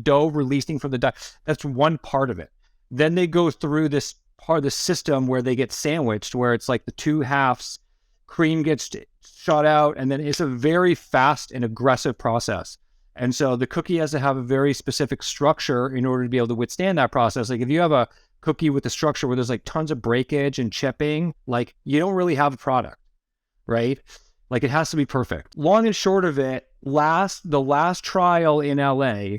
dough releasing from the die, that's one part of it. Then they go through this part of the system where they get sandwiched, where it's like the 2 halves, cream gets shot out, and then it's a very fast and aggressive process. And so the cookie has to have a very specific structure in order to be able to withstand that process. Like if you have a cookie with a structure where there's like tons of breakage and chipping, like you don't really have a product, right? Like it has to be perfect. Long and short of it, the last trial in LA,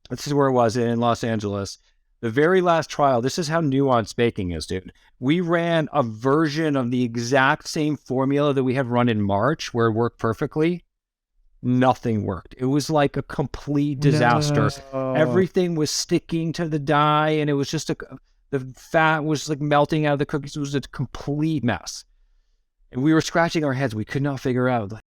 this is where it was in Los Angeles, the very last trial, this is how nuanced baking is, dude. We ran a version of the exact same formula that we had run in March where it worked perfectly. Nothing worked. It was like a complete disaster. No. Everything was sticking to the die, and it was just the fat was like melting out of the cookies. It was a complete mess. And we were scratching our heads. We could not figure out. Like,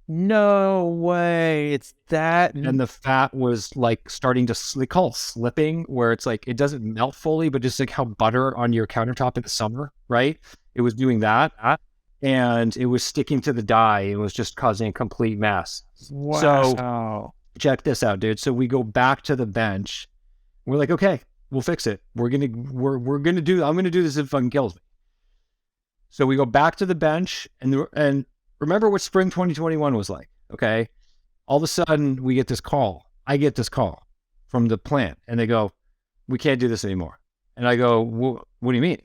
no way. It's that. and the fat was like starting to, they call it slipping, where it's like it doesn't melt fully, but just like how butter on your countertop in the summer, right? It was doing that, and it was sticking to the die. It was just causing a complete mess. Wow. So check this out, dude. So we go back to the bench. We're like, okay, we'll fix it. I'm gonna do this if it fucking kills me. So we go back to the bench, and remember what spring 2021 was like, okay? All of a sudden, we get this call. I get this call from the plant, and they go, we can't do this anymore. And I go, what do you mean?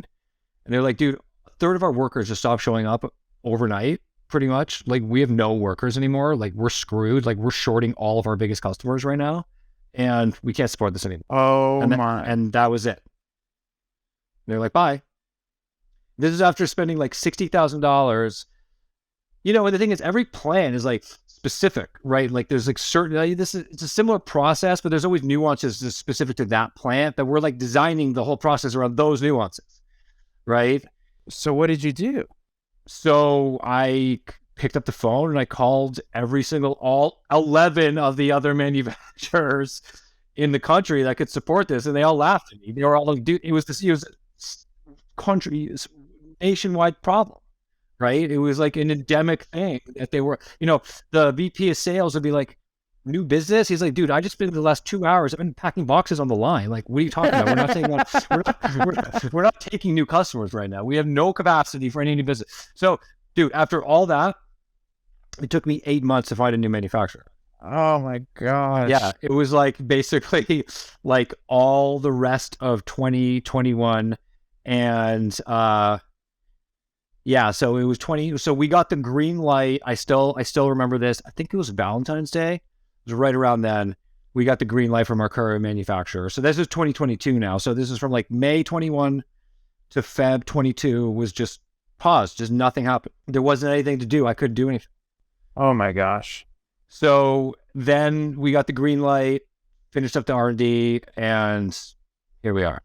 And they're like, dude, a third of our workers just stopped showing up overnight, pretty much. Like, we have no workers anymore. Like, we're screwed. Like, we're shorting all of our biggest customers right now, and we can't support this anymore. Oh, and that was it. And they're like, bye. This is after spending like $60,000. And the thing is, every plant is like specific, right? Like there's like certain, it's a similar process, but there's always nuances that's specific to that plant that we're like designing the whole process around those nuances, right? So what did you do? So I picked up the phone and I called all 11 of the other manufacturers in the country that could support this, and they all laughed at me. They were all like, dude, it was country nationwide problem, right? It was like an endemic thing that they were, the VP of sales would be like, new business. He's like, dude, I just spent the last 2 hours. I've been packing boxes on the line. Like, what are you talking about? We're not taking new customers right now. We have no capacity for any new business. So, dude, after all that, it took me 8 months to find a new manufacturer. Oh my gosh. Yeah, it was like basically like all the rest of 2021, and yeah, so it was 20. So we got the green light. I still remember this. I think it was Valentine's Day. It was right around then. We got the green light from our current manufacturer. So this is 2022 now. So this is from like May 21 to Feb 22 was just paused. Just nothing happened. There wasn't anything to do. I couldn't do anything. Oh my gosh. So then we got the green light, finished up the R&D, and here we are.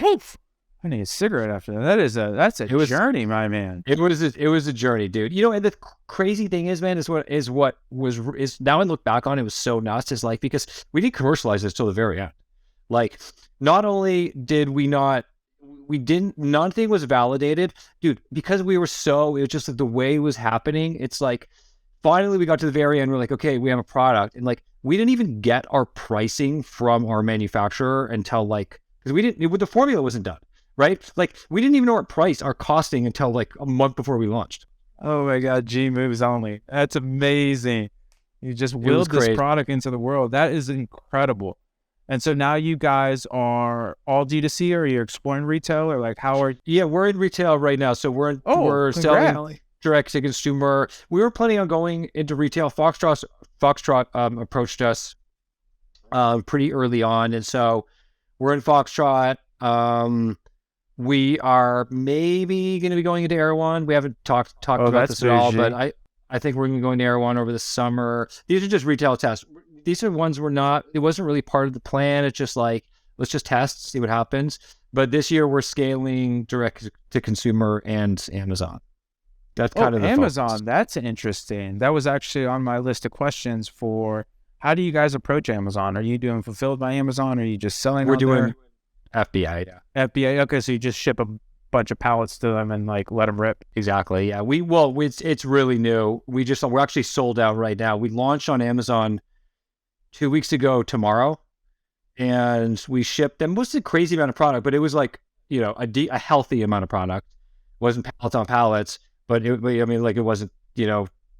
I need a cigarette after that. That's a journey, my man. It was a journey, dude. And the crazy thing is, man, is now I look back on it, was so nuts. Is like, because we didn't commercialize this till the very end. Like, not only did nothing was validated, dude, because it was just like the way it was happening. It's like, finally we got to the very end. We're like, okay, we have a product, and like, we didn't even get our pricing from our manufacturer until like, because the formula wasn't done. Right? Like, we didn't even know our costing until like a month before we launched. Oh my God, G moves only. That's amazing. You just willed this product into the world. That is incredible. And so now you guys are all D2C, or you're exploring retail, or like how are? Yeah, we're in retail right now. So we're selling direct to consumer. We were planning on going into retail. Foxtrot approached us pretty early on, and so we're in Foxtrot. We are maybe going to be going into Erewhon. We haven't talked about this at all, but I think we're going to be going to Erewhon over the summer. These are just retail tests. These are ones it wasn't really part of the plan. It's just like, let's just test, see what happens. But this year we're scaling direct to consumer and Amazon. That's kind of the Amazon. focus. That's interesting. That was actually on my list of questions for how do you guys approach Amazon? Are you doing fulfilled by Amazon? Or are you just selling? We're doing FBA, yeah. FBA, okay, so you just ship a bunch of pallets to them and like let them rip. Exactly, yeah. It's really new. We're actually sold out right now. We launched on Amazon 2 weeks ago tomorrow, and we shipped them. It was a crazy amount of product, but it was like, a healthy amount of product. It wasn't pallets on pallets, but it wasn't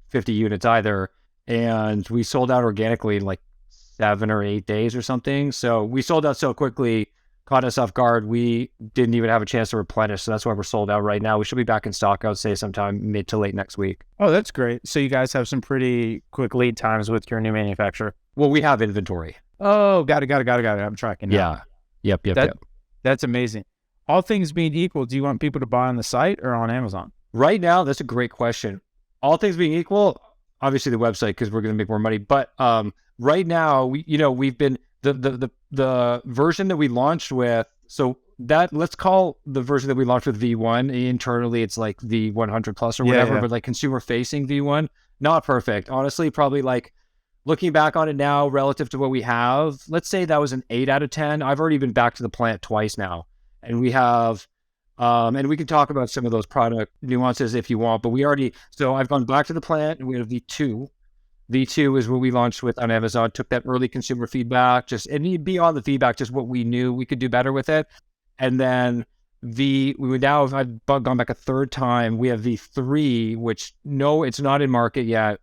50 units either. And we sold out organically in like 7 or 8 days or something. So we sold out so quickly. Caught us off guard. We didn't even have a chance to replenish, so that's why we're sold out right now. We should be back in stock, I would say, sometime mid to late next week. Oh, that's great. So you guys have some pretty quick lead times with your new manufacturer. Well, we have inventory. Oh, got it. I'm tracking now. Yeah. Yep. That's amazing. All things being equal, do you want people to buy on the site or on Amazon? Right now, that's a great question. All things being equal, obviously the website, because we're going to make more money. But right now, we've been the version that we launched with, so that, let's call the version that we launched with V1, internally it's like V100 plus or whatever, but like consumer facing V1, not perfect. Honestly, probably like looking back on it now relative to what we have, let's say that was an 8 out of 10. I've already been back to the plant twice now, and we have, and we can talk about some of those product nuances if you want, but so I've gone back to the plant and we have V2. V2 is what we launched with on Amazon, took that early consumer feedback, and beyond the feedback, just what we knew we could do better with it. And then I've gone back a third time. We have V3, which, no, it's not in market yet.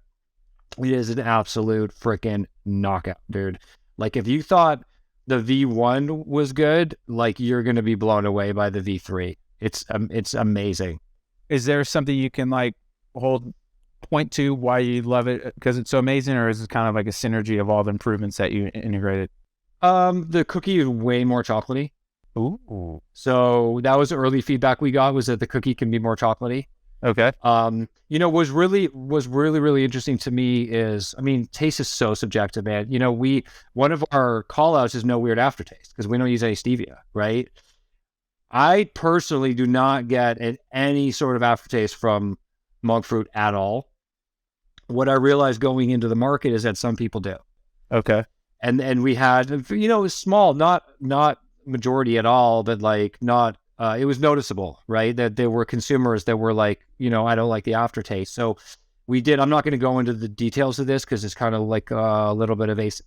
It is an absolute freaking knockout, dude. Like, if you thought the V1 was good, like, you're going to be blown away by the V3. It's amazing. Is there something you can like point to why you love it because it's so amazing, or is it kind of like a synergy of all the improvements that you integrated? The cookie is way more chocolatey. Ooh. So that was the early feedback we got, was that the cookie can be more chocolatey. Okay. Was really interesting to me is, I mean, taste is so subjective, man. One of our call outs is no weird aftertaste because we don't use any stevia, right? I personally do not get any sort of aftertaste from monk fruit at all. What I realized going into the market is that some people do. Okay. And we had, it was small, not majority at all, but like not, it was noticeable, right? That there were consumers that were like, I don't like the aftertaste. So I'm not going to go into the details of this because it's kind of like a little bit of ace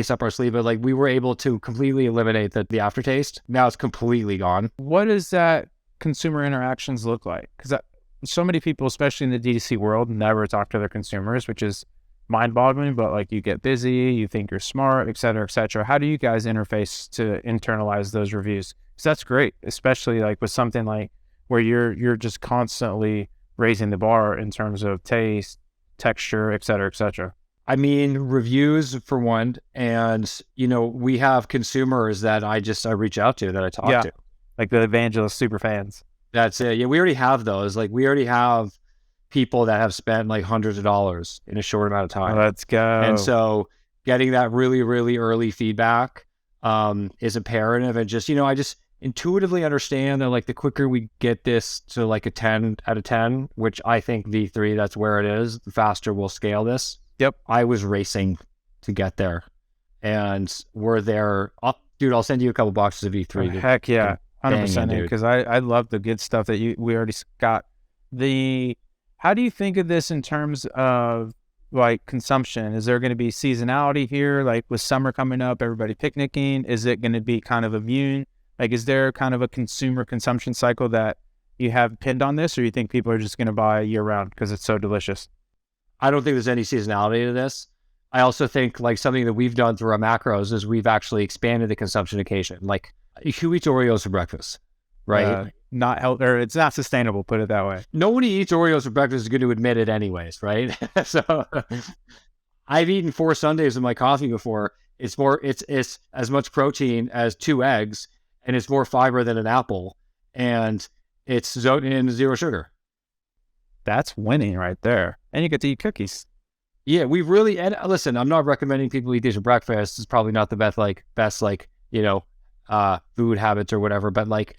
up our sleeve, but like we were able to completely eliminate the aftertaste. Now it's completely gone. What does that consumer interactions look like? Because so many people, especially in the DTC world, never talk to their consumers, which is mind-boggling. But like, you get busy, you think you're smart, et cetera, et cetera. How do you guys interface to internalize those reviews? Because that's great, especially like with something like where you're just constantly raising the bar in terms of taste, texture, et cetera, et cetera. I mean, reviews for one, and we have consumers that I reach out to, that I talk to. Like the evangelist super fans. That's it. Yeah, we already have those. Like, we already have people that have spent like hundreds of dollars in a short amount of time. Let's go. And so getting that really, really early feedback is imperative. And I just intuitively understand that like the quicker we get this to like a 10 out of 10, which I think V3, that's where it is, the faster we'll scale this. Yep. I was racing to get there, and we're there. Dude, I'll send you a couple boxes of V3. Heck yeah. 100%, because I love the good stuff that we already got. How do you think of this in terms of like consumption? Is there going to be seasonality here? Like with summer coming up, everybody picnicking, is it going to be kind of immune? Like, is there kind of a consumer consumption cycle that you have pinned on this, or you think people are just going to buy year round because it's so delicious? I don't think there's any seasonality to this. I also think like something that we've done through our macros is we've actually expanded the consumption occasion. Like, who eats Oreos for breakfast, right? Not healthy, or it's not sustainable, put it that way. Nobody eats Oreos for breakfast is going to admit it anyways, right? So I've eaten 4 sundaes in my coffee before. It's as much protein as 2 eggs, and it's more fiber than an apple, and it's in 0 sugar. That's winning right there. And you get to eat cookies. Yeah, and listen, I'm not recommending people eat these for breakfast. It's probably not the best food habits or whatever, but like,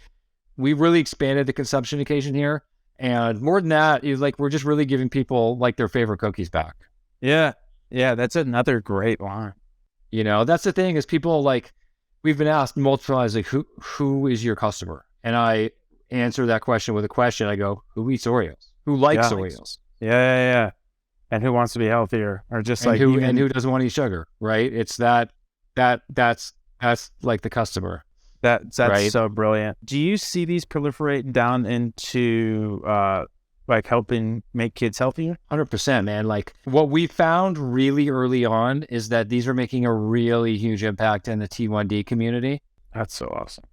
we really expanded the consumption occasion here. And more than that, is like, we're just really giving people like their favorite cookies back. Yeah. Yeah. That's another great line. That's the thing, is people like, we've been asked multiple times, like, who is your customer? And I answer that question with a question. I go, who eats Oreos? Who likes Oreos? Yeah. And who wants to be healthier, or just and who doesn't want to eat sugar, right? It's that's like the customer. That's right? So brilliant. Do you see these proliferate down into like helping make kids healthier? 100%, man. Like, what we found really early on is that these are making a really huge impact in the T1D community. That's so awesome.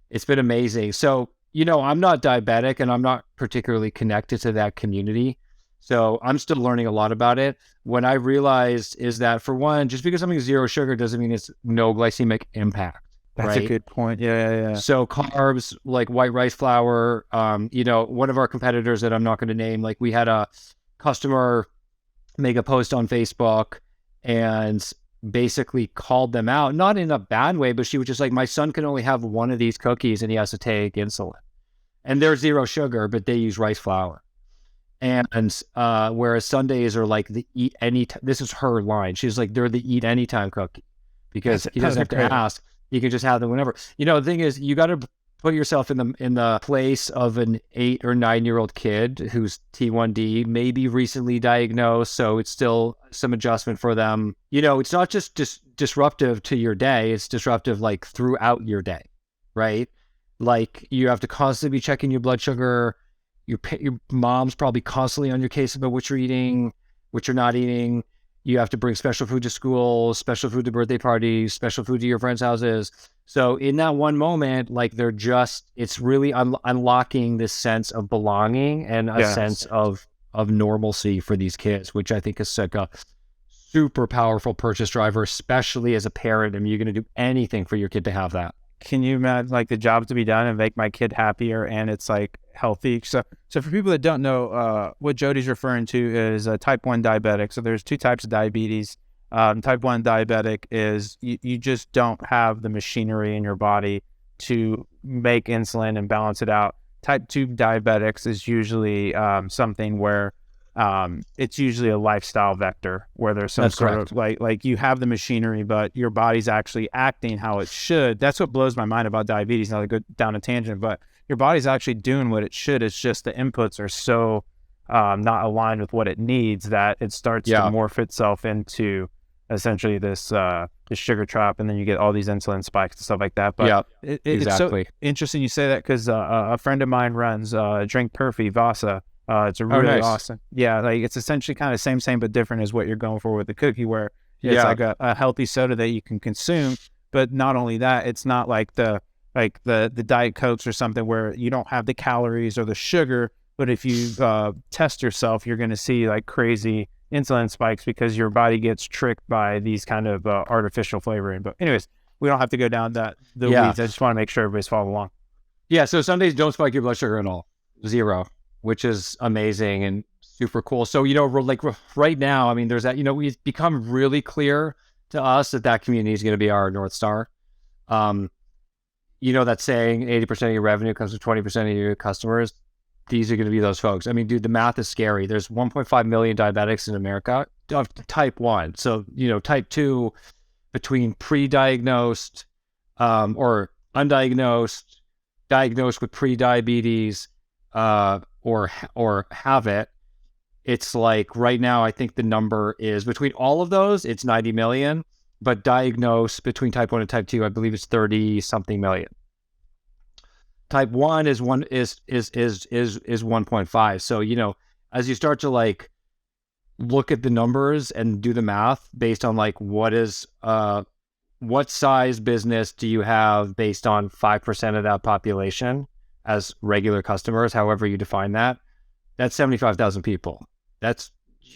It's been amazing. So, I'm not diabetic, and I'm not particularly connected to that community. So I'm still learning a lot about it. What I realized is that, for one, just because something's 0 sugar doesn't mean it's no glycemic impact. That's right? a good point. Yeah. So carbs, like white rice flour, one of our competitors that I'm not going to name, like, we had a customer make a post on Facebook and basically called them out, not in a bad way, but she was just like, my son can only have one of these cookies and he has to take insulin. And they're 0 sugar, but they use rice flour. And whereas Sundays are like the eat any. This is her line. She's like, they're the eat anytime cookie, because he doesn't have to ask. You can just have them whenever. The thing is, you got to put yourself in the place of an 8 or 9-year-old kid who's T1D, maybe recently diagnosed. So it's still some adjustment for them. It's not just disruptive to your day. It's disruptive like throughout your day, right? Like, you have to constantly be checking your blood sugar. Your mom's probably constantly on your case about what you're eating, what you're not eating. You have to bring special food to school, special food to birthday parties, special food to your friends' houses. So in that one moment, like, it's really unlocking this sense of belonging and a sense of normalcy for these kids, which I think is like a super powerful purchase driver, especially as a parent. I mean, you're going to do anything for your kid to have that. Can you imagine like the job to be done and make my kid happier, and it's like healthy. So for people that don't know, what Jody's referring to is a type 1 diabetic. So there's two types of diabetes. Type 1 diabetic is you just don't have the machinery in your body to make insulin and balance it out. Type 2 diabetics is usually something where it's usually a lifestyle vector where there's some sort of like you have the machinery, but your body's actually acting how it should. That's what blows my mind about diabetes. Now I go down a tangent, but your body's actually doing what it should. It's just the inputs are so not aligned with what it needs that it starts to morph itself into essentially this sugar trap, and then you get all these insulin spikes and stuff like that. But it's so interesting you say that because a friend of mine runs Drink Perfy Vasa. It's a really awesome. Yeah, like it's essentially kind of same but different as what you're going for with the cookie, where it's like a healthy soda that you can consume. But not only that, it's not like the Diet Cokes or something where you don't have the calories or the sugar. But if you test yourself, you're going to see like crazy insulin spikes because your body gets tricked by these kind of artificial flavoring. But anyways, we don't have to go down the weeds. I just want to make sure everybody's following along. Yeah, so Sundays don't spike your blood sugar at all. 0, which is amazing and super cool. So, like right now, I mean, there's that, we've become really clear to us that community is going to be our North Star. That saying 80% of your revenue comes from 20% of your customers. These are going to be those folks. I mean, dude, the math is scary. There's 1.5 million diabetics in America of type 1. So, type 2 between pre-diagnosed or undiagnosed, diagnosed with pre-diabetes, or have it. It's like right now, I think the number is between all of those, it's 90 million, but diagnosed between type 1 and type 2, I believe it's 30 something million. Type 1 is 1.5. So, as you start to like look at the numbers and do the math based on like what size business do you have based on 5% of that population as regular customers, however you define that, that's 75,000 people. If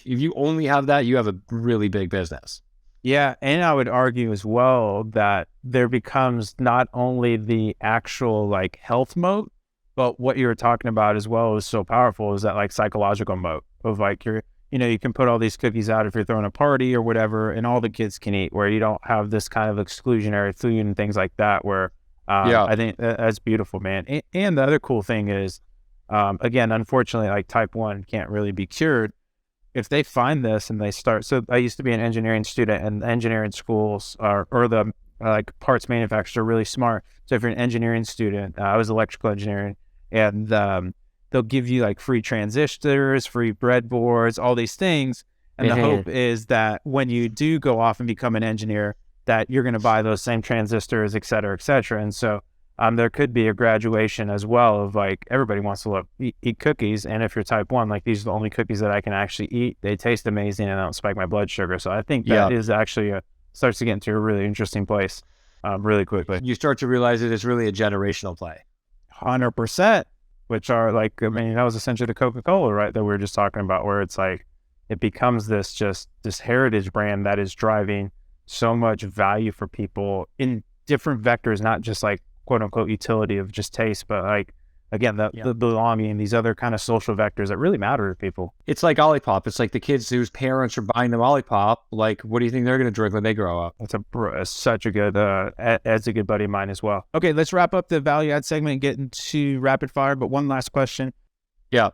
you only have that, you have a really big business. Yeah, and I would argue as well that there becomes not only the actual like health moat, but what you were talking about as well is so powerful is that like psychological moat of like you can put all these cookies out if you're throwing a party or whatever, and all the kids can eat, where you don't have this kind of exclusionary food and things like that, where I think that's beautiful, man. And the other cool thing is, again, unfortunately, like type 1 can't really be cured. If they find this and they start, so I used to be an engineering student, and engineering schools or the like parts manufacturers are really smart. So if you're an engineering student, I was electrical engineering, and they'll give you like free transistors, free breadboards, all these things. And the hope is that when you do go off and become an engineer, that you're going to buy those same transistors, et cetera, et cetera. And so there could be a graduation as well of like, everybody wants to eat cookies. And if you're type 1, like these are the only cookies that I can actually eat. They taste amazing and I don't spike my blood sugar. So I think that is actually starts to get into a really interesting place really quickly. You start to realize it is really a generational play. 100%, which are like, I mean, that was essentially the Coca-Cola, right? That we were just talking about, where it's like, it becomes this heritage brand that is driving so much value for people in different vectors, not just like quote unquote utility of just taste, but like, again, the belonging, these other kind of social vectors that really matter to people. It's like Olipop. It's like the kids whose parents are buying them Olipop. Like, what do you think they're going to drink when they grow up? That's such a good, that's a good buddy of mine as well. Okay, let's wrap up the value add segment and get into rapid fire. But one last question. Yeah.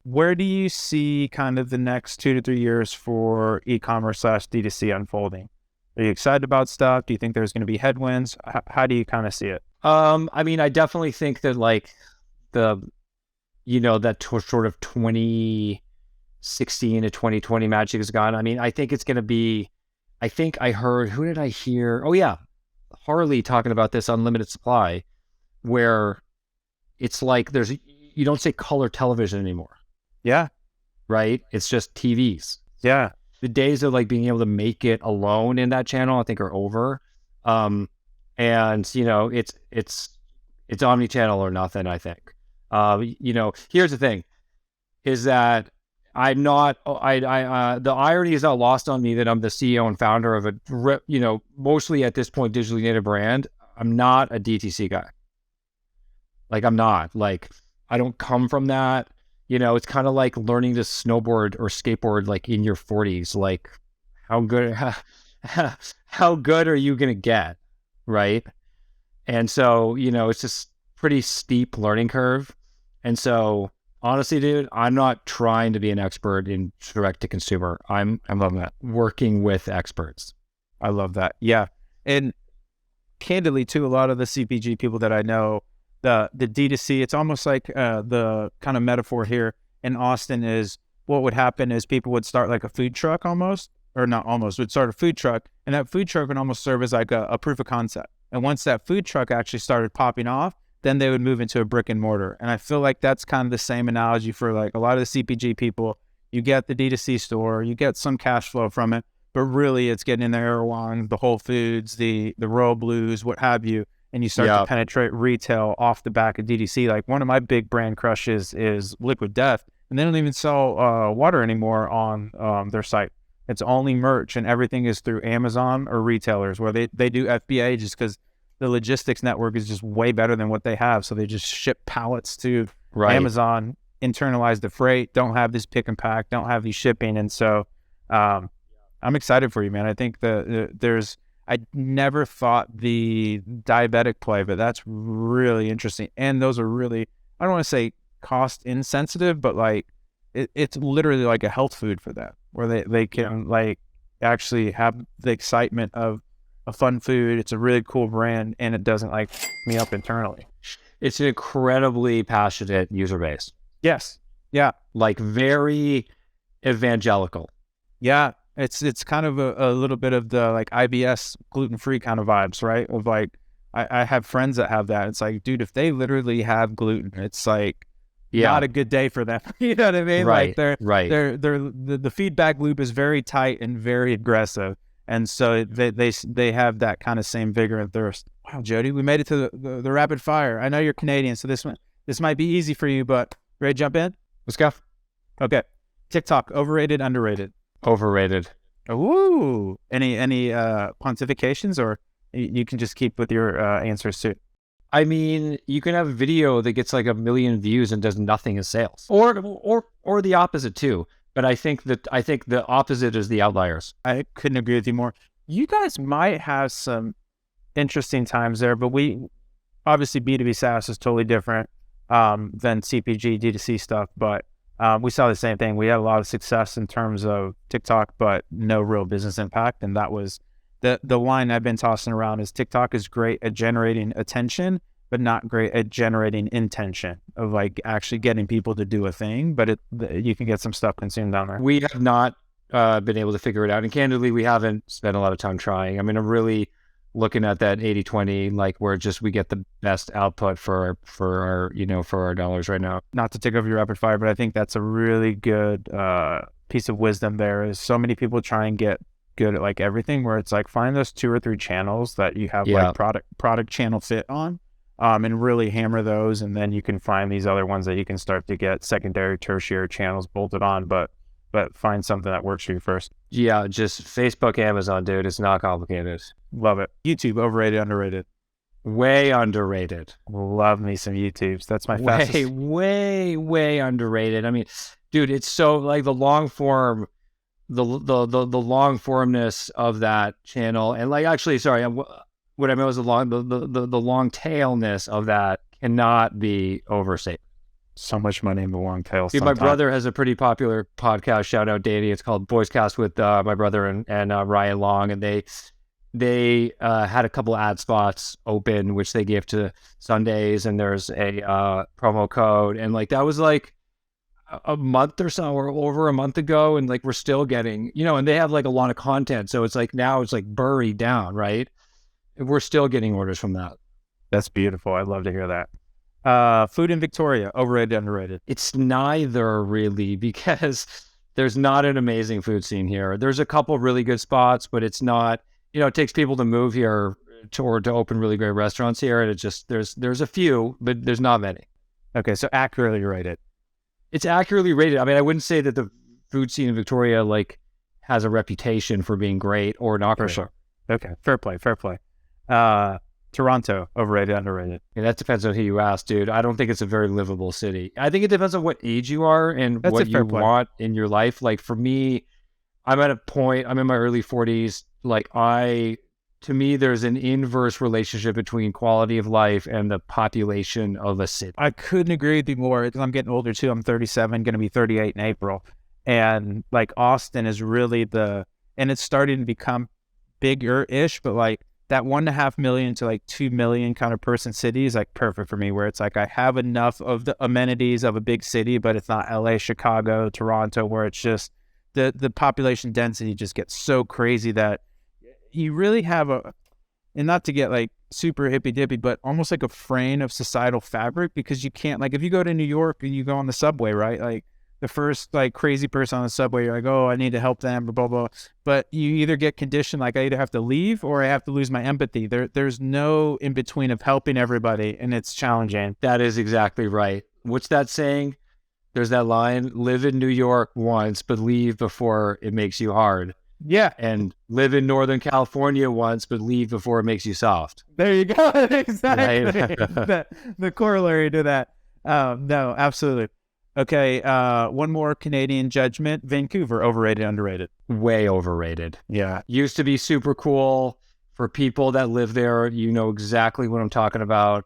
Where do you see kind of the next 2 to 3 years for e-commerce / D2C unfolding? Are you excited about stuff? Do you think there's going to be headwinds? How do you kind of see it? I mean, I definitely think that like that sort of 2016 to 2020 magic is gone. I mean, I think it's going to be, I think I heard, who did I hear? Oh yeah, Harley talking about this unlimited supply, where it's like you don't say color television anymore. Yeah. Right? It's just TVs. Yeah. The days of like being able to make it alone in that channel, I think, are over. And it's omni-channel or nothing, I think. Here's the thing, is that the irony is not lost on me that I'm the CEO and founder of a, mostly at this point, digitally native brand. I'm not a DTC guy. Like, I'm not. Like, I don't come from that. It's kind of like learning to snowboard or skateboard like in your 40s. Like, how good how good are you gonna get, right? And so, it's just pretty steep learning curve. And so, honestly, dude, I'm not trying to be an expert in direct to consumer. I'm loving that. Working with experts. I love that. Yeah. And candidly too, a lot of the CPG people that I know, the D2C, it's almost like the kind of metaphor here in Austin is what would happen is people would start like a food truck almost, or not almost, would start a food truck, and that food truck would almost serve as like a proof of concept. And once that food truck actually started popping off, then they would move into a brick and mortar. And I feel like that's kind of the same analogy for like a lot of the CPG people. You get the D2C store, you get some cash flow from it, but really it's getting in the Erewhon, the Whole Foods, the Royal Blues, what have you, and you start to penetrate retail off the back of DTC. Like one of my big brand crushes is Liquid Death, and they don't even sell water anymore on their site. It's only merch, and everything is through Amazon or retailers where they do FBA just because the logistics network is just way better than what they have. So they just ship pallets to Amazon, internalize the freight, don't have this pick and pack, don't have these shipping. And so I'm excited for you, man. I think I never thought the diabetic play, but that's really interesting. And those are really, I don't want to say cost insensitive, but like it's literally like a health food for them, where they can like actually have the excitement of a fun food. It's a really cool brand, and it doesn't like me up internally. It's an incredibly passionate user base. Yes. Yeah. Like very evangelical. Yeah. It's kind of a little bit of the like IBS gluten-free kind of vibes, right? Of like, I have friends that have that. It's like, dude, if they literally have gluten, it's like not a good day for them. You know what I mean? Right. Like the feedback loop is very tight and very aggressive. And so they have that kind of same vigor and thirst. Wow, Jody, we made it to the rapid fire. I know you're Canadian, so this might be easy for you, but ready to jump in? Let's go. Okay. TikTok, overrated, underrated? Overrated. Ooh. Any pontifications, or you can just keep with your answers too? I mean, you can have a video that gets like 1 million views and does nothing in sales, or the opposite too. But I think the opposite is the outliers. I couldn't agree with you more. You guys might have some interesting times there, but we obviously B2B SaaS is totally different than CPG D2C stuff. But we saw the same thing. We had a lot of success in terms of TikTok, but no real business impact. And that was the line I've been tossing around is TikTok is great at generating attention, but not great at generating intention of like actually getting people to do a thing. But you can get some stuff consumed down there. We have not been able to figure it out. And candidly, we haven't spent a lot of time trying. I mean, I'm really looking at that 80-20, like where just we get the best output for our dollars right now. Not to take over your rapid fire, but I think that's a really good piece of wisdom there is so many people try and get good at like everything, where it's like find those 2 or 3 channels that you have like product channel fit on. And really hammer those, and then you can find these other ones that you can start to get secondary, tertiary channels bolted on, but find something that works for you first. Yeah, just Facebook, Amazon, dude. It's not complicated. Love it. YouTube, overrated, underrated? Way underrated. Love me some YouTubes. That's my fastest. Way underrated. I mean, dude, it's so like the long form, the long formness of that channel, and like actually, sorry, what I meant was the long tailness of that cannot be overstated. So much money in the long tail. Dude, my brother has a pretty popular podcast. Shout out, Danny. It's called Boys Cast with my brother and Ryan Long, and they had a couple ad spots open, which they gave to Sundays, and there's a promo code, and like that was like a month or so, or over a month ago, and like we're still getting, and they have like a lot of content, so it's like now it's like buried down, right? We're still getting orders from that. That's beautiful. I'd love to hear that. Food in Victoria, overrated, underrated? It's neither really, because there's not an amazing food scene here. There's a couple really good spots, but it's not, it takes people to move here to open really great restaurants here. And it just, there's a few, but there's not many. Okay. So accurately rated. It's accurately rated. I mean, I wouldn't say that the food scene in Victoria like has a reputation for being great or not. For sure. Okay. Fair play. Toronto, overrated, underrated. And that depends on who you ask, dude. I don't think it's a very livable city. I think it depends on what age you are and That's a what fair you point. want in your life. Like for me, I'm at a point, I'm in my early 40s. Like to me, there's an inverse relationship between quality of life and the population of a city. I couldn't agree with you more because I'm getting older too. I'm 37, going to be 38 in April. And like Austin is really and it's starting to become bigger-ish, but like that 1.5 million to like 2 million kind of person city is like perfect for me, where it's like I have enough of the amenities of a big city, but it's not LA, Chicago, Toronto, where it's just the population density just gets so crazy that you really have and not to get like super hippy dippy, but almost like a fraying of societal fabric, because you can't, like, if you go to New York and you go on the subway, right? Like the first like crazy person on the subway, you're like, oh, I need to help them, blah, blah, blah. But you either get conditioned, like I either have to leave or I have to lose my empathy. There's no in between of helping everybody, and it's challenging. That is exactly right. What's that saying? There's that line, live in New York once, but leave before it makes you hard. Yeah. And live in Northern California once, but leave before it makes you soft. There you go. Exactly. Right? the corollary to that. No, absolutely. Okay. One more Canadian judgment. Vancouver, overrated, underrated? Way overrated. Yeah. Used to be super cool. For people that live there, you know exactly what I'm talking about.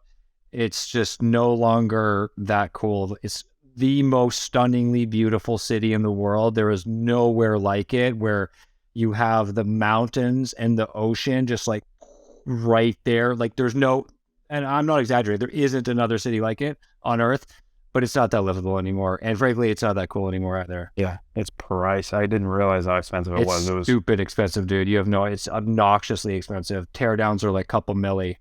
It's just no longer that cool. It's the most stunningly beautiful city in the world. There is nowhere like it, where you have the mountains and the ocean just like right there. Like there's no, and I'm not exaggerating, there isn't another city like it on Earth, but it's not that livable anymore. And frankly, it's not that cool anymore out there. Yeah. It's price. I didn't realize how expensive it was. It was stupid expensive, dude. It's obnoxiously expensive. Teardowns are like a couple milli.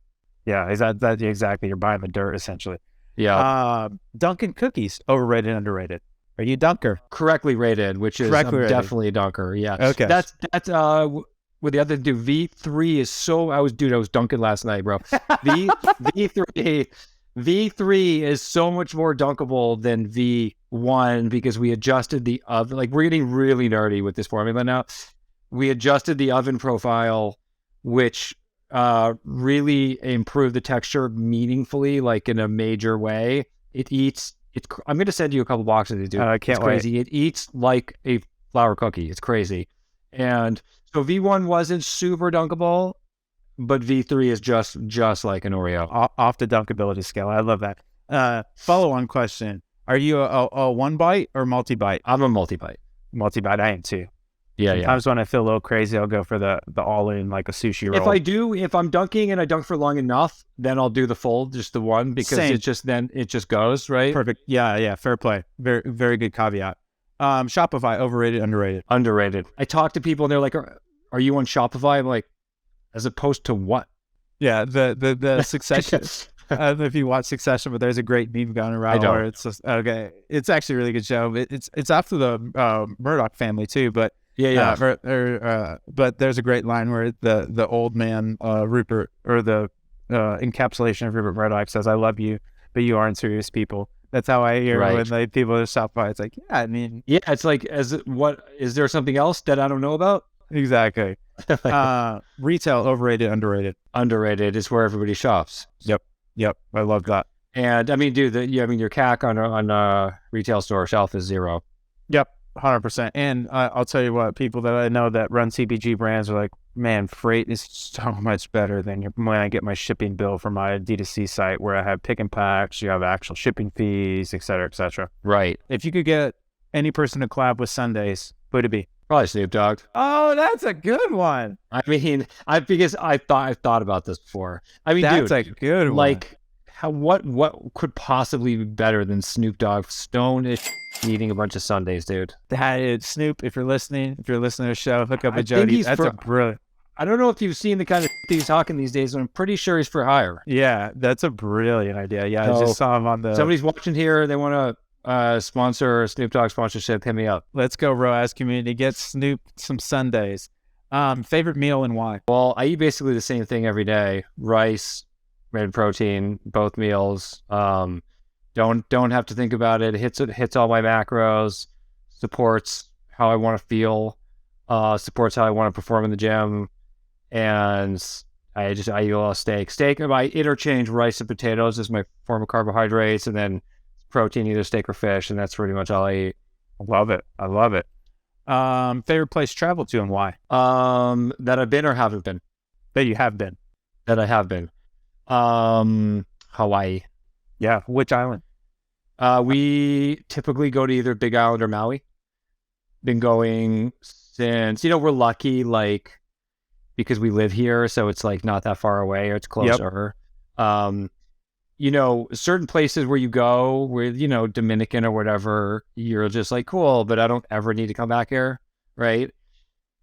Yeah. Is that exactly? You're buying the dirt essentially. Yeah. Dunkin' cookies, overrated, underrated? Are you dunker? Correctly rated, which is definitely a dunker. Yeah. Okay. That's with the other dude. V3 is so. I was dunking last night, bro. V3 is so much more dunkable than V1 because we adjusted the oven. Like we're getting really nerdy with this formula now. We adjusted the oven profile, which really improved the texture meaningfully, like in a major way. I'm going to send you a couple boxes, dude. I can't It's crazy. wait. It eats like a flour cookie. It's crazy. And so V1 wasn't super dunkable, but V3 is just like an Oreo. Off the dunkability scale. I love that. Follow-on question. Are you a one bite or multi-bite? I'm a multi-bite. Multi-bite, I am too. Yeah, Sometimes when I feel a little crazy, I'll go for the all-in, like a sushi roll. If I'm dunking and I dunk for long enough, then I'll do the full, just the one, because Same. it just goes, right? Perfect. Yeah. Fair play. Very, very good caveat. Shopify, overrated, underrated? Underrated. I talk to people and they're like, are you on Shopify? I'm like, as opposed to what? Yeah, the Succession. I don't know if you watch Succession, but there's a great meme going around where it's just, okay. It's actually a really good show. It's after the Murdoch family too, but yeah. But there's a great line where the old man Rupert, or the encapsulation of Rupert Murdoch, says, "I love you, but you aren't serious people." That's how I hear when like people are Shopify. It's like, yeah, I mean, yeah, it's like, what is there something else that I don't know about? Exactly. Retail, overrated, underrated? Underrated is where everybody shops. Yep. I love that. And I mean, dude, your CAC on a retail store shelf is 0. Yep, 100%. And I'll tell you what, people that I know that run CPG brands are like, man, freight is so much better than when I get my shipping bill for my D2C site, where I have pick and packs, you have actual shipping fees, et cetera, et cetera. Right. If you could get any person to collab with Sundays, who would it be? Probably Snoop Dogg. Oh, that's a good one. I mean, because I've thought about this before. I mean, that's dude, a good one. Like, what could possibly be better than Snoop Dogg stone-ish eating a bunch of Sundays, dude? That is Snoop. If you're listening to the show, hook up with Jody. That's a brilliant. I don't know if you've seen the kind of he's talking these days, but I'm pretty sure he's for hire. Yeah, that's a brilliant idea. Yeah, so, I just saw him on the. Somebody's watching here. They want to sponsor Snoop Dogg sponsorship. Hit me up. Let's go, ROAS community. Get Snoop some Sundays. Favorite meal and why? Well, I eat basically the same thing every day: rice, red protein, both meals. Don't have to think about it. It hits all my macros. Supports how I want to feel. Supports how I want to perform in the gym. And I eat a lot of steak. Steak, I interchange rice and potatoes as my form of carbohydrates, and then protein, either steak or fish, and that's pretty much all I eat. I love it. I love it. Favorite place to travel to and why? That I've been or haven't been? That you have been. That I have been. Hawaii. Yeah. Which island? We typically go to either Big Island or Maui. Been going since, we're lucky, like, because we live here, so it's like not that far away, or it's closer. Yep. Certain places where you go, where, Dominican or whatever, you're just like, cool, but I don't ever need to come back here, right?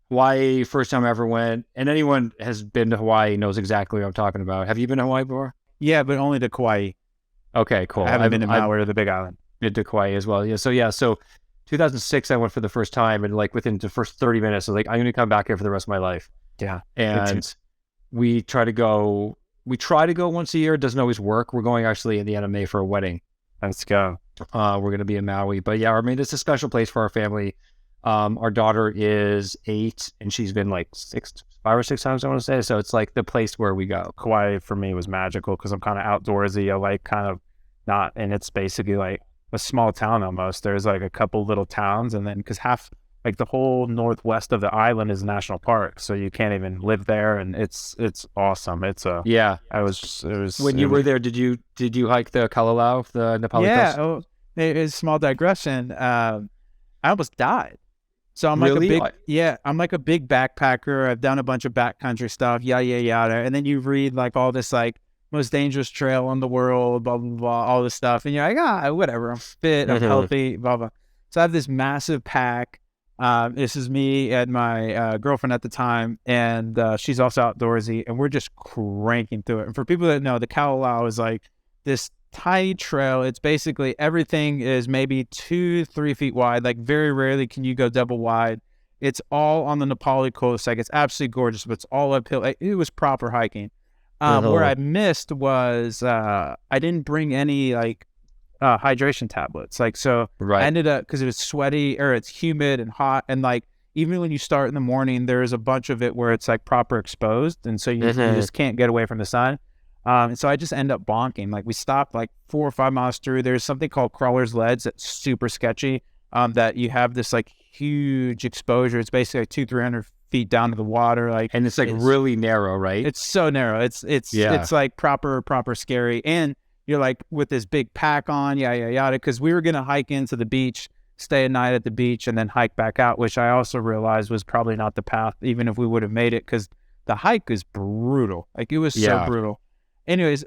Hawaii, first time I ever went, and anyone has been to Hawaii knows exactly what I'm talking about. Have you been to Hawaii before? Yeah, but only to Kauai. Okay, cool. I haven't been to Maui or the Big Island. Been to Kauai as well. So 2006, I went for the first time, and like within the first 30 minutes, I was like, I'm going to come back here for the rest of my life. Yeah. And we try to go once a year. It doesn't always work. We're going actually at the end of May for a wedding. Let's go. We're going to be in Maui. But yeah, I mean, it's a special place for our family. Our daughter is 8, and she's been like 5 or 6 times, I want to say. So it's like the place where we go. Kauai for me was magical because I'm kind of outdoorsy. I like kind of not, and it's basically like a small town almost. There's like a couple little towns, and then because half, like the whole northwest of the island is national park, so you can't even live there, and it's awesome. It was when you were there. Did you hike the Kalalau, the Nepali coast? Oh, it's a small digression. I almost died. So I'm really? I'm like a big backpacker. I've done a bunch of backcountry stuff, yada. And then you read like all this like most dangerous trail in the world, blah, blah, blah, all this stuff. And you're like, whatever, I'm fit, I'm healthy, blah, blah. So I have this massive pack. This is me and my girlfriend at the time, and she's also outdoorsy, and we're just cranking through it. And for people that know, the Kalalau is like this tiny trail. It's basically everything is maybe 2-3 feet wide. Like very rarely can you go double wide. It's all on the Nepali coast. Like it's absolutely gorgeous, but it's all uphill. It was proper hiking. Where I missed was I didn't bring any like hydration tablets. Like so, right. I ended up because it was sweaty or it's humid and hot, and like even when you start in the morning, there's a bunch of it where it's like proper exposed, and so you just can't get away from the sun. And so I just end up bonking. Like we stopped like 4 or 5 miles through. There's something called Crawler's Ledge that's super sketchy. That you have this like huge exposure. It's basically like 200-300 feet down to the water. And it's really narrow, right? It's so narrow. It's like proper scary. And you're like with this big pack on, yada. Because we were gonna hike into the beach, stay a night at the beach, and then hike back out, which I also realized was probably not the path, even if we would have made it, because the hike is brutal. Like it was so brutal. Anyways,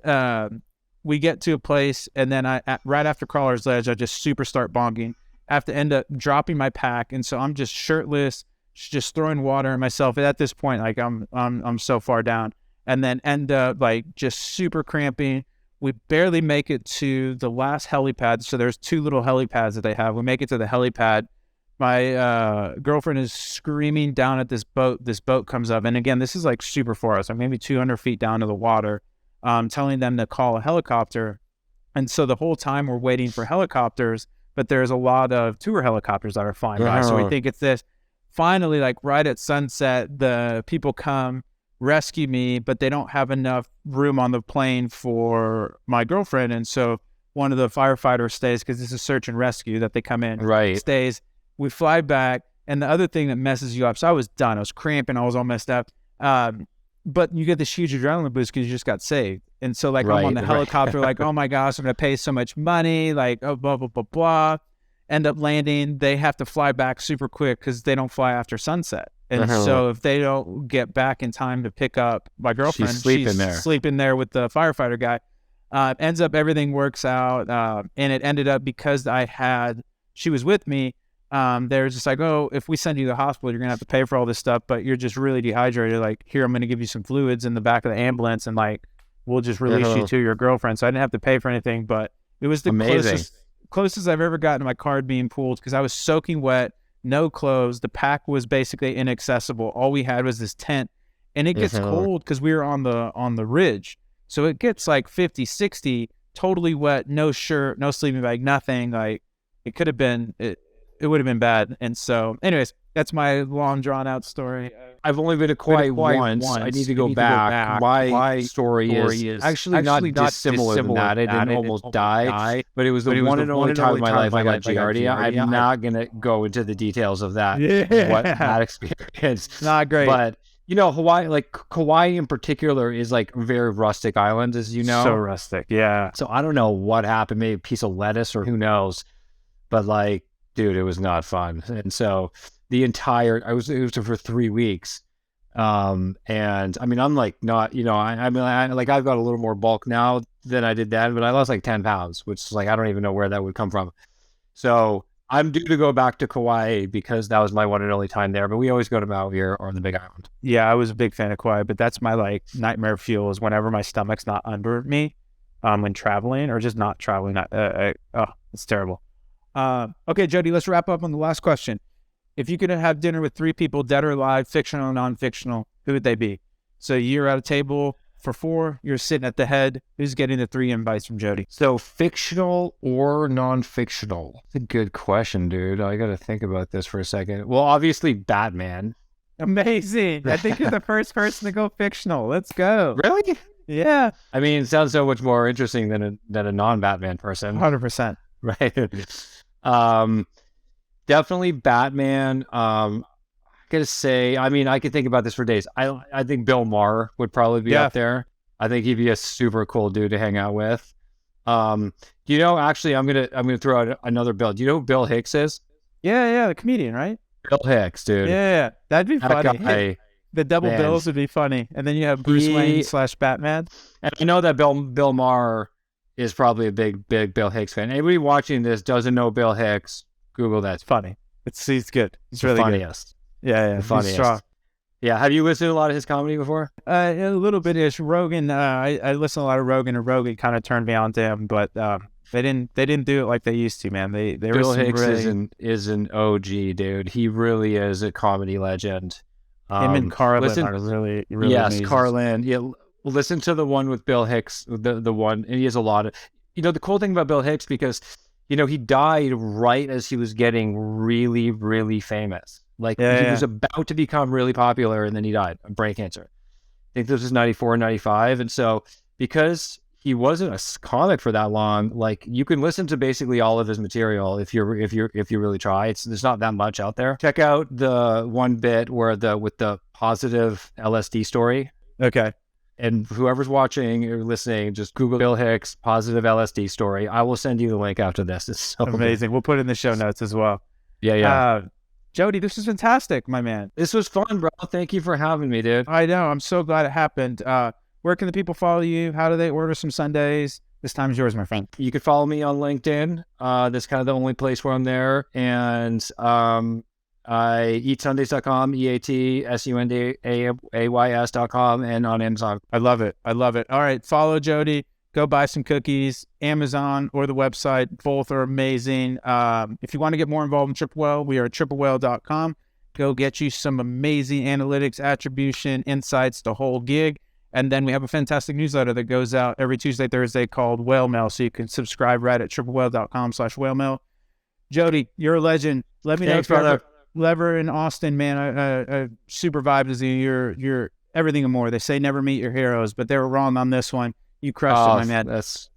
we get to a place, and then right after Crawler's Ledge, I just super start bonking. I have to end up dropping my pack, and so I'm just shirtless, just throwing water in myself. At this point, like I'm so far down, and then end up like just super cramping. We barely make it to the last helipad. So there's 2 little helipads that they have. We make it to the helipad. My girlfriend is screaming down at this boat. This boat comes up, and again, this is like super far, so maybe 200 feet down to the water. Telling them to call a helicopter. And so the whole time we're waiting for helicopters, but there's a lot of tour helicopters that are flying by. So we think it's this. Finally, like right at sunset, the people come rescue me, but they don't have enough room on the plane for my girlfriend. And so one of the firefighters stays, because this is search and rescue that they come in, stays. We fly back. And the other thing that messes you up, so I was done. I was cramping. I was all messed up. But you get this huge adrenaline boost because you just got saved. And so like I'm on the helicopter, like, oh my gosh, I'm going to pay so much money, like, oh, blah, blah, blah, blah. End up landing. They have to fly back super quick because they don't fly after sunset. And so if they don't get back in time to pick up my girlfriend, she's sleeping there with the firefighter guy. Ends up everything works out. And it ended up because she was with me. They're just like, oh, if we send you to the hospital, you're gonna have to pay for all this stuff, but you're just really dehydrated. Like, here, I'm gonna give you some fluids in the back of the ambulance, and like, we'll just release you to your girlfriend. So I didn't have to pay for anything, but it was the closest I've ever gotten to my card being pulled, because I was soaking wet, no clothes. The pack was basically inaccessible. All we had was this tent, and it gets cold because we were on the ridge, so it gets like 50, 60, totally wet, no shirt, no sleeping bag, nothing. Like, it could have been it would have been bad. And so anyways, that's my long drawn out story. I've only been to Kauai once. I need to go back. My story is actually not dissimilar than that. I didn't almost die, but it was the one and only time in my life I got Giardia. I'm not going to go into the details of that, what that experience. Not great. But, you know, Hawaii, like Kauai in particular, is like a very rustic island, as you know. So rustic, yeah. So I don't know what happened, maybe a piece of lettuce or who knows. But like, dude, it was not fun. And so it was for 3 weeks. And I mean, I'm like not, you know, I mean, like I've got a little more bulk now than I did then, but I lost like 10 pounds, which is like, I don't even know where that would come from. So I'm due to go back to Kauai because that was my one and only time there, but we always go to Maui or the Big Island. Yeah, I was a big fan of Kauai, but that's my like nightmare fuel is whenever my stomach's not under me when traveling or just not traveling. It's terrible. Okay, Jody, let's wrap up on the last question. If you could have dinner with 3 people, dead or alive, fictional or non-fictional, who would they be? So you're at a table for 4, you're sitting at the head. Who's getting the 3 invites from Jody? So fictional or non-fictional? That's a good question, dude. I got to think about this for a second. Well, obviously Batman. Amazing. I think you're the first person to go fictional. Let's go. Really? Yeah. I mean, it sounds so much more interesting than a non-Batman person. 100%. Right. Definitely Batman. I gotta say, I mean, I could think about this for days. I think Bill Maher would probably be up there. I think he'd be a super cool dude to hang out with. You know, actually, I'm gonna throw out another Bill. Do you know who Bill Hicks is? Yeah, the comedian, right? Bill Hicks, dude. Yeah, that'd be That funny. guy, the double man. bills would be funny, and then you have Bruce Wayne / Batman. And I know that Bill Maher is probably a big Bill Hicks fan. Anybody watching this doesn't know Bill Hicks, Google that. It's funny. He's good. He's really funniest. Good. Yeah, the funniest. He's strong. Yeah, have you listened to a lot of his comedy before? A little bit ish. Rogan. I listen to a lot of Rogan, and Rogan kind of turned me on to him, but they didn't do it like they used to, man. Bill Hicks is an OG dude. He really is a comedy legend. Him and Carlin are really yes, amazing. Carlin. Yeah, listen to the one with Bill Hicks. The one, and he has a lot of. You know, the cool thing about Bill Hicks, because you know he died right as he was getting really, really famous. Like he was about to become really popular, and then he died of brain cancer. I think this was 94, 95, and so because he wasn't a comic for that long, like you can listen to basically all of his material if you really try. There's not that much out there. Check out the one bit where with the positive LSD story. Okay. And whoever's watching or listening, just Google Bill Hicks positive LSD story. I will send you the link after this. It's so amazing. Good. We'll put it in the show notes as well. Yeah. Jody, this was fantastic, my man. This was fun, bro. Thank you for having me, dude. I know. I'm so glad it happened. Where can the people follow you? How do they order some sundaes? This time's yours, my friend. You can follow me on LinkedIn. That's kind of the only place where I'm there. And I eatsundays.com, EATSUNDAYS.com, and on Amazon. I love it. All right. Follow Jody. Go buy some cookies, Amazon or the website. Both are amazing. If you want to get more involved in Triple Whale, we are at triplewhale.com. Go get you some amazing analytics, attribution, insights, the whole gig. And then we have a fantastic newsletter that goes out every Tuesday, Thursday called Whale Mail. So you can subscribe right at triplewhale.com/whale mail. Jody, you're a legend. Let me know if you're ever in Austin, man. I super vibed as you. You're everything and more. They say never meet your heroes, but they were wrong on this one. You crushed it, my man. That's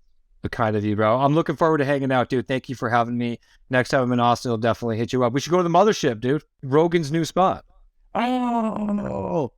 the kind of you, bro. I'm looking forward to hanging out, dude. Thank you for having me. Next time I'm in Austin, I'll definitely hit you up. We should go to the mothership, dude. Rogan's new spot. Oh,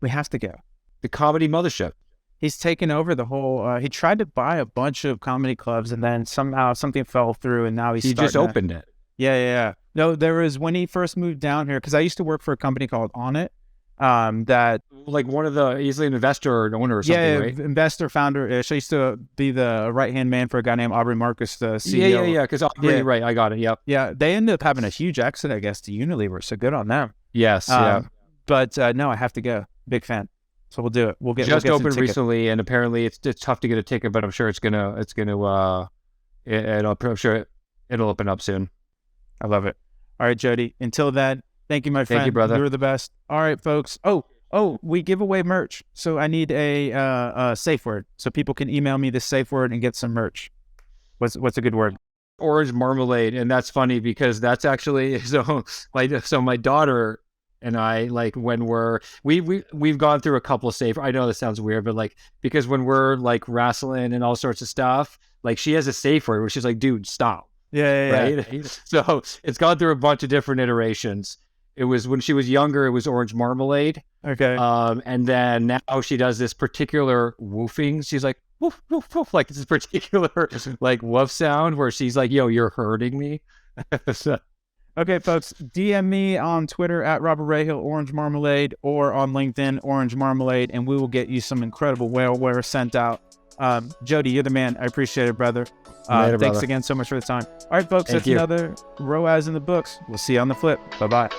we have to go. The comedy mothership. He's taken over the whole. He tried to buy a bunch of comedy clubs, and then somehow something fell through, and now he just opened it. Yeah. No, there was when he first moved down here, because I used to work for a company called On It. That like one of the he's an investor or owner or something, right? Investor founder. I used to be the right hand man for a guy named Aubrey Marcus, the CEO. Yeah. Because Aubrey, right? I got it. Yep. Yeah, they ended up having a huge exit, I guess, to Unilever. So good on them. Yes. But no, I have to go. Big fan. So we'll do it. We'll get opened recently, and apparently it's tough to get a ticket, but I'm sure I'm sure it'll open up soon. I love it. All right, Jody. Until then, thank you, my friend. Thank you, brother. You're the best. All right, folks. Oh, we give away merch. So I need a safe word so people can email me this safe word and get some merch. What's a good word? Orange marmalade, and that's funny because that's actually so my daughter And I like when we've gone through a couple of safe. I know this sounds weird, but like because when we're like wrestling and all sorts of stuff, like she has a safe word where she's like, "Dude, stop." Yeah. Right. So it's gone through a bunch of different iterations. It was when she was younger, it was orange marmalade. Okay. And then now she does this particular woofing. She's like, woof, woof, woof, like this particular like woof sound where she's like, "Yo, you're hurting me." So, Okay, folks, DM me on Twitter at Robert Rahill, Orange Marmalade, or on LinkedIn, Orange Marmalade, and we will get you some incredible whaleware sent out. Jody, you're the man. I appreciate it, brother. Later, Thanks brother. again so much for the time. All right, folks, Thank that's you. another ROAS in the books. We'll see you on the flip. Bye-bye.